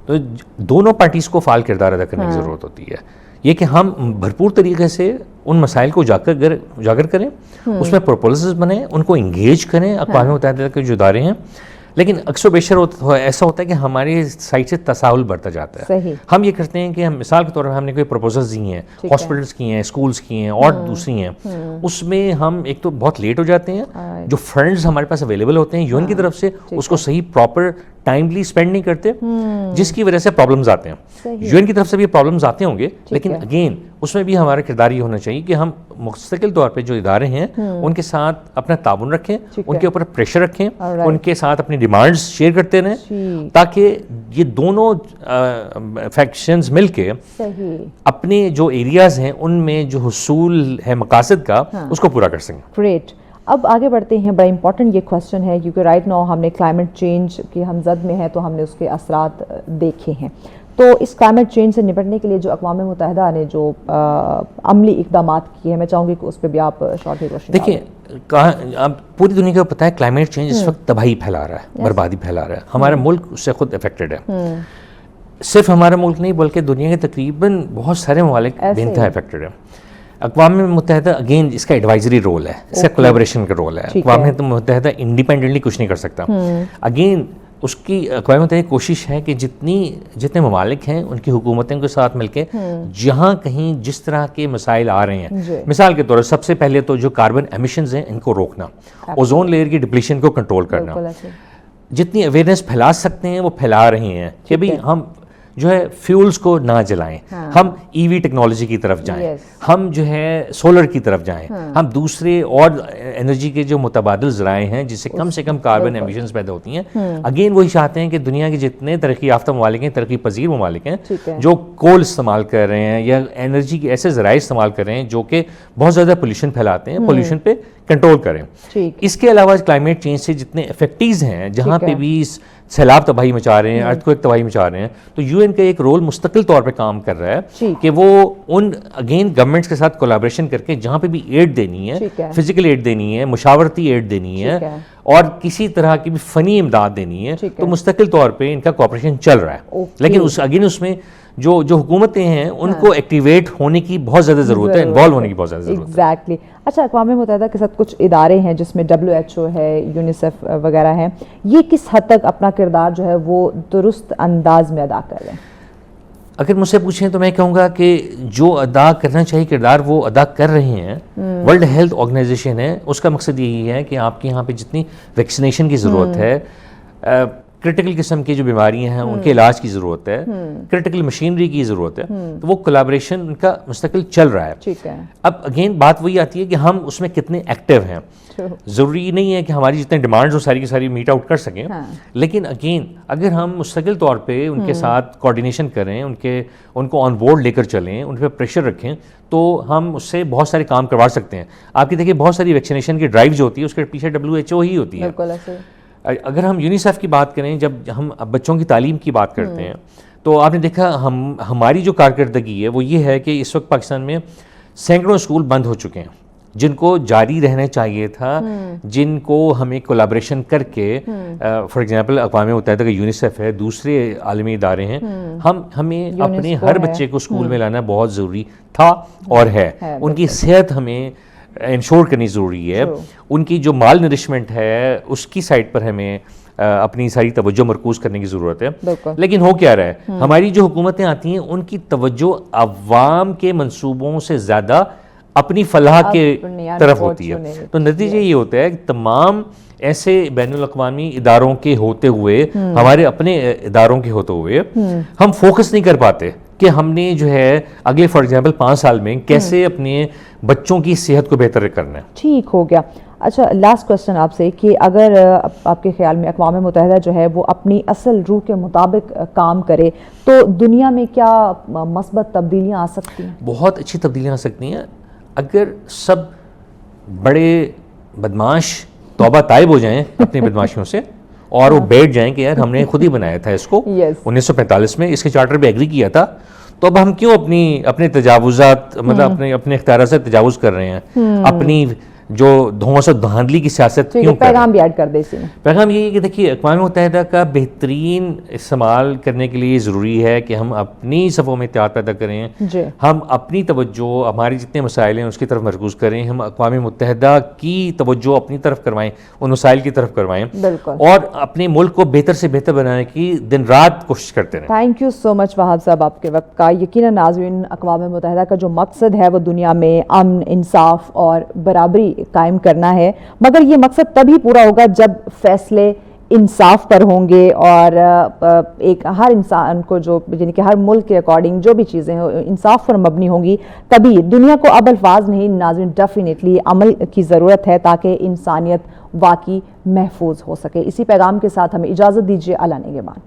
تو دونوں پارٹیز کو فعال کردار ادا کرنے کی ضرورت ہوتی ہے. یہ کہ ہم بھرپور طریقے سے ان مسائل کو اجاگر کریں, اس میں پروپوزلز بنیں, ان کو انگیج کریں اقوام متحدہ کے جو ادارے ہیں. لیکن اکثر و بیشتر ایسا ہوتا ہے کہ ہماری سائڈ سے تساہل بڑھتا جاتا ہے. ہم یہ کرتے ہیں کہ ہم مثال کے طور پر ہم نے کوئی پروپوزلز دی ہیں, ہاسپٹلس کی ہیں, اسکولس کی ہیں اور دوسری ہیں, اس میں ہم ایک تو بہت لیٹ ہو جاتے ہیں, جو فنڈز ہمارے پاس اویلیبل ہوتے ہیں یو این کی طرف سے اس کو صحیح پراپر ٹائملی اسپینڈ نہیں کرتے, جس کی وجہ سے پرابلمز آتے ہیں. یو این کی طرف سے بھی پرابلمز آتے ہوں گے, لیکن اگین اس میں بھی ہمارا کردار یہ ہونا چاہیے کہ ہم مستقل طور پہ جو ادارے ہیں ان کے ساتھ اپنا تعاون رکھیں, ان کے اوپر پریشر رکھیں, ان کے ساتھ اپنی ڈیمانڈز شیئر کرتے رہیں, تاکہ یہ دونوں فیکشنز مل کے اپنے جو ایریاز ہیں ان میں جو حصول ہے مقاصد کا اس کو پورا کر سکیں. گریٹ. اب آگے بڑھتے ہیں. بڑا امپورٹنٹ یہ کویسچن ہے کیونکہ رائٹ ناؤ ہم نے کلائمیٹ چینج کے ہم زد میں ہیں, تو ہم نے اس کے اثرات دیکھے ہیں. تو اس کلائمیٹ چینج سے نپٹنے کے لیے جو اقوام متحدہ نے جو عملی اقدامات کیے ہیں, میں چاہوں گی کہ اس پہ بھی آپ شارٹ روشنی. دیکھیں اب پوری دنیا کو پتہ ہے کلائمیٹ چینج اس وقت تباہی پھیلا رہا ہے, بربادی پھیلا رہا ہے. ہمارا ملک اس سے خود افیکٹڈ ہے. صرف ہمارا ملک نہیں بلکہ دنیا کے تقریباً بہت سارے ممالک بے انتہا افیکٹڈ ہیں. اقوام متحدہ اگین اس کا ایڈوائزری رول ہے, اس کا کولیبریشن کا رول ہے. اقوام متحدہ انڈیپینڈنٹلی کچھ نہیں کر سکتا. اگین اس کی اقوام متحدہ کی کوشش ہے کہ جتنے ممالک ہیں ان کی حکومتوں کے ساتھ مل کے جہاں کہیں جس طرح کے مسائل آ رہے ہیں, مثال کے طور پر سب سے پہلے تو جو کاربن ایمیشنز ہیں ان کو روکنا, اوزون لیئر کی ڈپلیشن کو کنٹرول کرنا, جتنی اویئرنیس پھیلا سکتے ہیں وہ پھیلا رہے ہیں کہ بھئی ہم جو ہے فیولز کو نہ جلائیں, ہم ای وی ٹیکنالوجی کی طرف جائیں, ہم جو ہے سولر کی طرف جائیں, ہم دوسرے اور انرجی کے جو متبادل ذرائع ہیں جس سے کم کاربن ایمیشنز پیدا ہوتی ہیں. اگین وہی چاہتے ہیں کہ دنیا کے جتنے ترقی یافتہ ممالک ہیں, ترقی پذیر ممالک ہیں جو کول استعمال کر رہے ہیں یا انرجی کے ایسے ذرائع استعمال کر رہے ہیں جو کہ بہت زیادہ پولیوشن پھیلاتے ہیں, پولیوشن پہ کنٹرول کریں. اس کے علاوہ کلائمیٹ چینج سے جتنے افیکٹیز ہیں جہاں پہ بھی سیلاب تباہی مچا رہے ہیں, ارتھ تباہی مچا رہے ہیں, تو یو این کا ایک رول مستقل طور پہ کام کر رہا ہے کہ وہ ان اگین گورنمنٹس کے ساتھ کولیبریشن کر کے جہاں پہ بھی ایڈ دینی ہے, فزیکل ایڈ دینی ہے, مشاورتی ایڈ دینی ہے اور کسی طرح کی بھی فنی امداد دینی ہے, تو مستقل طور پہ ان کا کوآپریشن چل رہا ہے. لیکن اگین اس میں جو حکومتیں ہیں ان کو ایکٹیویٹ ہونے کی بہت زیادہ ضرورت ہے, انوالو ہونے کی بہت زیادہ ضرورت ہے. ایگزیکٹلی. اچھا, اقوام متحدہ کے ساتھ کچھ ادارے ہیں جس میں WHO ہے, یونیسیف وغیرہ ہیں, یہ کس حد تک اپنا کردار جو ہے وہ درست انداز میں ادا کر رہے ہیں؟ اگر مجھ سے پوچھیں تو میں کہوں گا کہ جو ادا کرنا چاہیے کردار وہ ادا کر رہے ہیں. ورلڈ ہیلتھ آرگنائزیشن ہے, اس کا مقصد یہی ہے کہ آپ کے یہاں پہ جتنی ویکسینیشن کی ضرورت ہے, کرٹیکل قسم کی جو بیماریاں ہیں ان کے علاج کی ضرورت ہے, کرٹیکل مشینری کی ضرورت ہے, تو وہ کولیبریشن ان کا مستقل چل رہا ہے. اب اگین بات وہی آتی ہے کہ ہم اس میں کتنے ایکٹیو ہیں. ضروری نہیں ہے کہ ہماری جتنے ڈیمانڈز وہ ساری کی ساری میٹ آؤٹ کر سکیں, لیکن اگین اگر ہم مستقل طور پہ ان کے ساتھ کوآرڈینیشن کریں, ان کو آن بورڈ لے کر چلیں, ان پہ پریشر رکھیں, تو ہم اس سے بہت سارے کام کروا سکتے ہیں. آپ کی دیکھیے بہت ساری ویکسینیشن کی ڈرائیو جو ہوتی ہے اس کے پیچھے WHO ہی ہوتی ہے. اگر ہم یونیسیف کی بات کریں, جب ہم بچوں کی تعلیم کی بات کرتے ہیں, تو آپ نے دیکھا ہماری جو کارکردگی ہے وہ یہ ہے کہ اس وقت پاکستان میں سینکڑوں اسکول بند ہو چکے ہیں جن کو جاری رہنا چاہیے تھا, جن کو ہمیں کولیبریشن کر کے فار ایگزامپل اقوام متحدہ کا یونیسیف ہے, دوسرے عالمی ادارے ہیں, ہمیں اپنے ہر بچے کو اسکول میں لانا بہت ضروری تھا اور ہے. ان کی صحت ہمیں انشور کرنی ضروری ہے, ان کی جو مال نرشمنٹ ہے اس کی سائڈ پر ہمیں اپنی ساری توجہ مرکوز کرنے کی ضرورت ہے. لیکن ہو کیا رہا ہے, ہماری جو حکومتیں آتی ہیں ان کی توجہ عوام کے منصوبوں سے زیادہ اپنی فلاح کے طرف ہوتی ہے. تو نتیجہ یہ ہوتا ہے کہ تمام ایسے بین الاقوامی اداروں کے ہوتے ہوئے, ہمارے اپنے اداروں کے ہوتے ہوئے ہم فوکس نہیں کر پاتے کہ ہم نے جو ہے اگلے فار ایگزامپل 5 سال میں کیسے اپنے بچوں کی صحت کو بہتر کرنا ہے. ٹھیک ہو گیا. اچھا لاسٹ کوشچن آپ سے کہ اگر آپ کے خیال میں اقوام متحدہ جو ہے وہ اپنی اصل روح کے مطابق کام کرے تو دنیا میں کیا مثبت تبدیلیاں آ سکتی ہیں؟ بہت اچھی تبدیلیاں آ سکتی ہیں اگر سب بڑے بدماش توبہ طائب ہو جائیں اپنی بدماشیوں سے اور وہ بیٹھ جائیں کہ یار ہم نے خود ہی بنایا تھا اس کو 1945 میں اس کے چارٹر پہ ایگری کیا تھا, تو اب ہم کیوں اپنے تجاوزات مطلب اپنے اختیارات سے تجاوز کر رہے ہیں, اپنی جو دھواں سے دھاندلی کی سیاست کیوں کر رہے ہیں. پیغام بھی ایڈ کر دے. پیغام یہ ہے کہ دیکھیے اقوام متحدہ کا بہترین استعمال کرنے کے لیے ضروری ہے کہ ہم اپنی صفوں میں اتحاد پیدا کریں, ہم اپنی توجہ ہمارے جتنے مسائل ہیں اس کی طرف مرکوز کریں, ہم اقوام متحدہ کی توجہ اپنی طرف کروائیں, ان مسائل کی طرف کروائیں اور اپنے ملک کو بہتر سے بہتر بنانے کی دن رات کوشش کرتے رہیں. تھینک یو سو مچ وہاب صاحب آپ کے وقت کا. یقیناً ناظرین اقوام متحدہ کا جو مقصد ہے وہ دنیا میں امن, انصاف اور برابری قائم کرنا ہے, مگر یہ مقصد تبھی پورا ہوگا جب فیصلے انصاف پر ہوں گے اور ایک ہر انسان کو جو یعنی کہ ہر ملک کے اکارڈنگ جو بھی چیزیں انصاف پر مبنی ہوں گی, تبھی دنیا کو اب الفاظ نہیں ناظرین ڈیفینیٹلی عمل کی ضرورت ہے تاکہ انسانیت واقعی محفوظ ہو سکے. اسی پیغام کے ساتھ ہمیں اجازت دیجیے. اللہ نگہبان.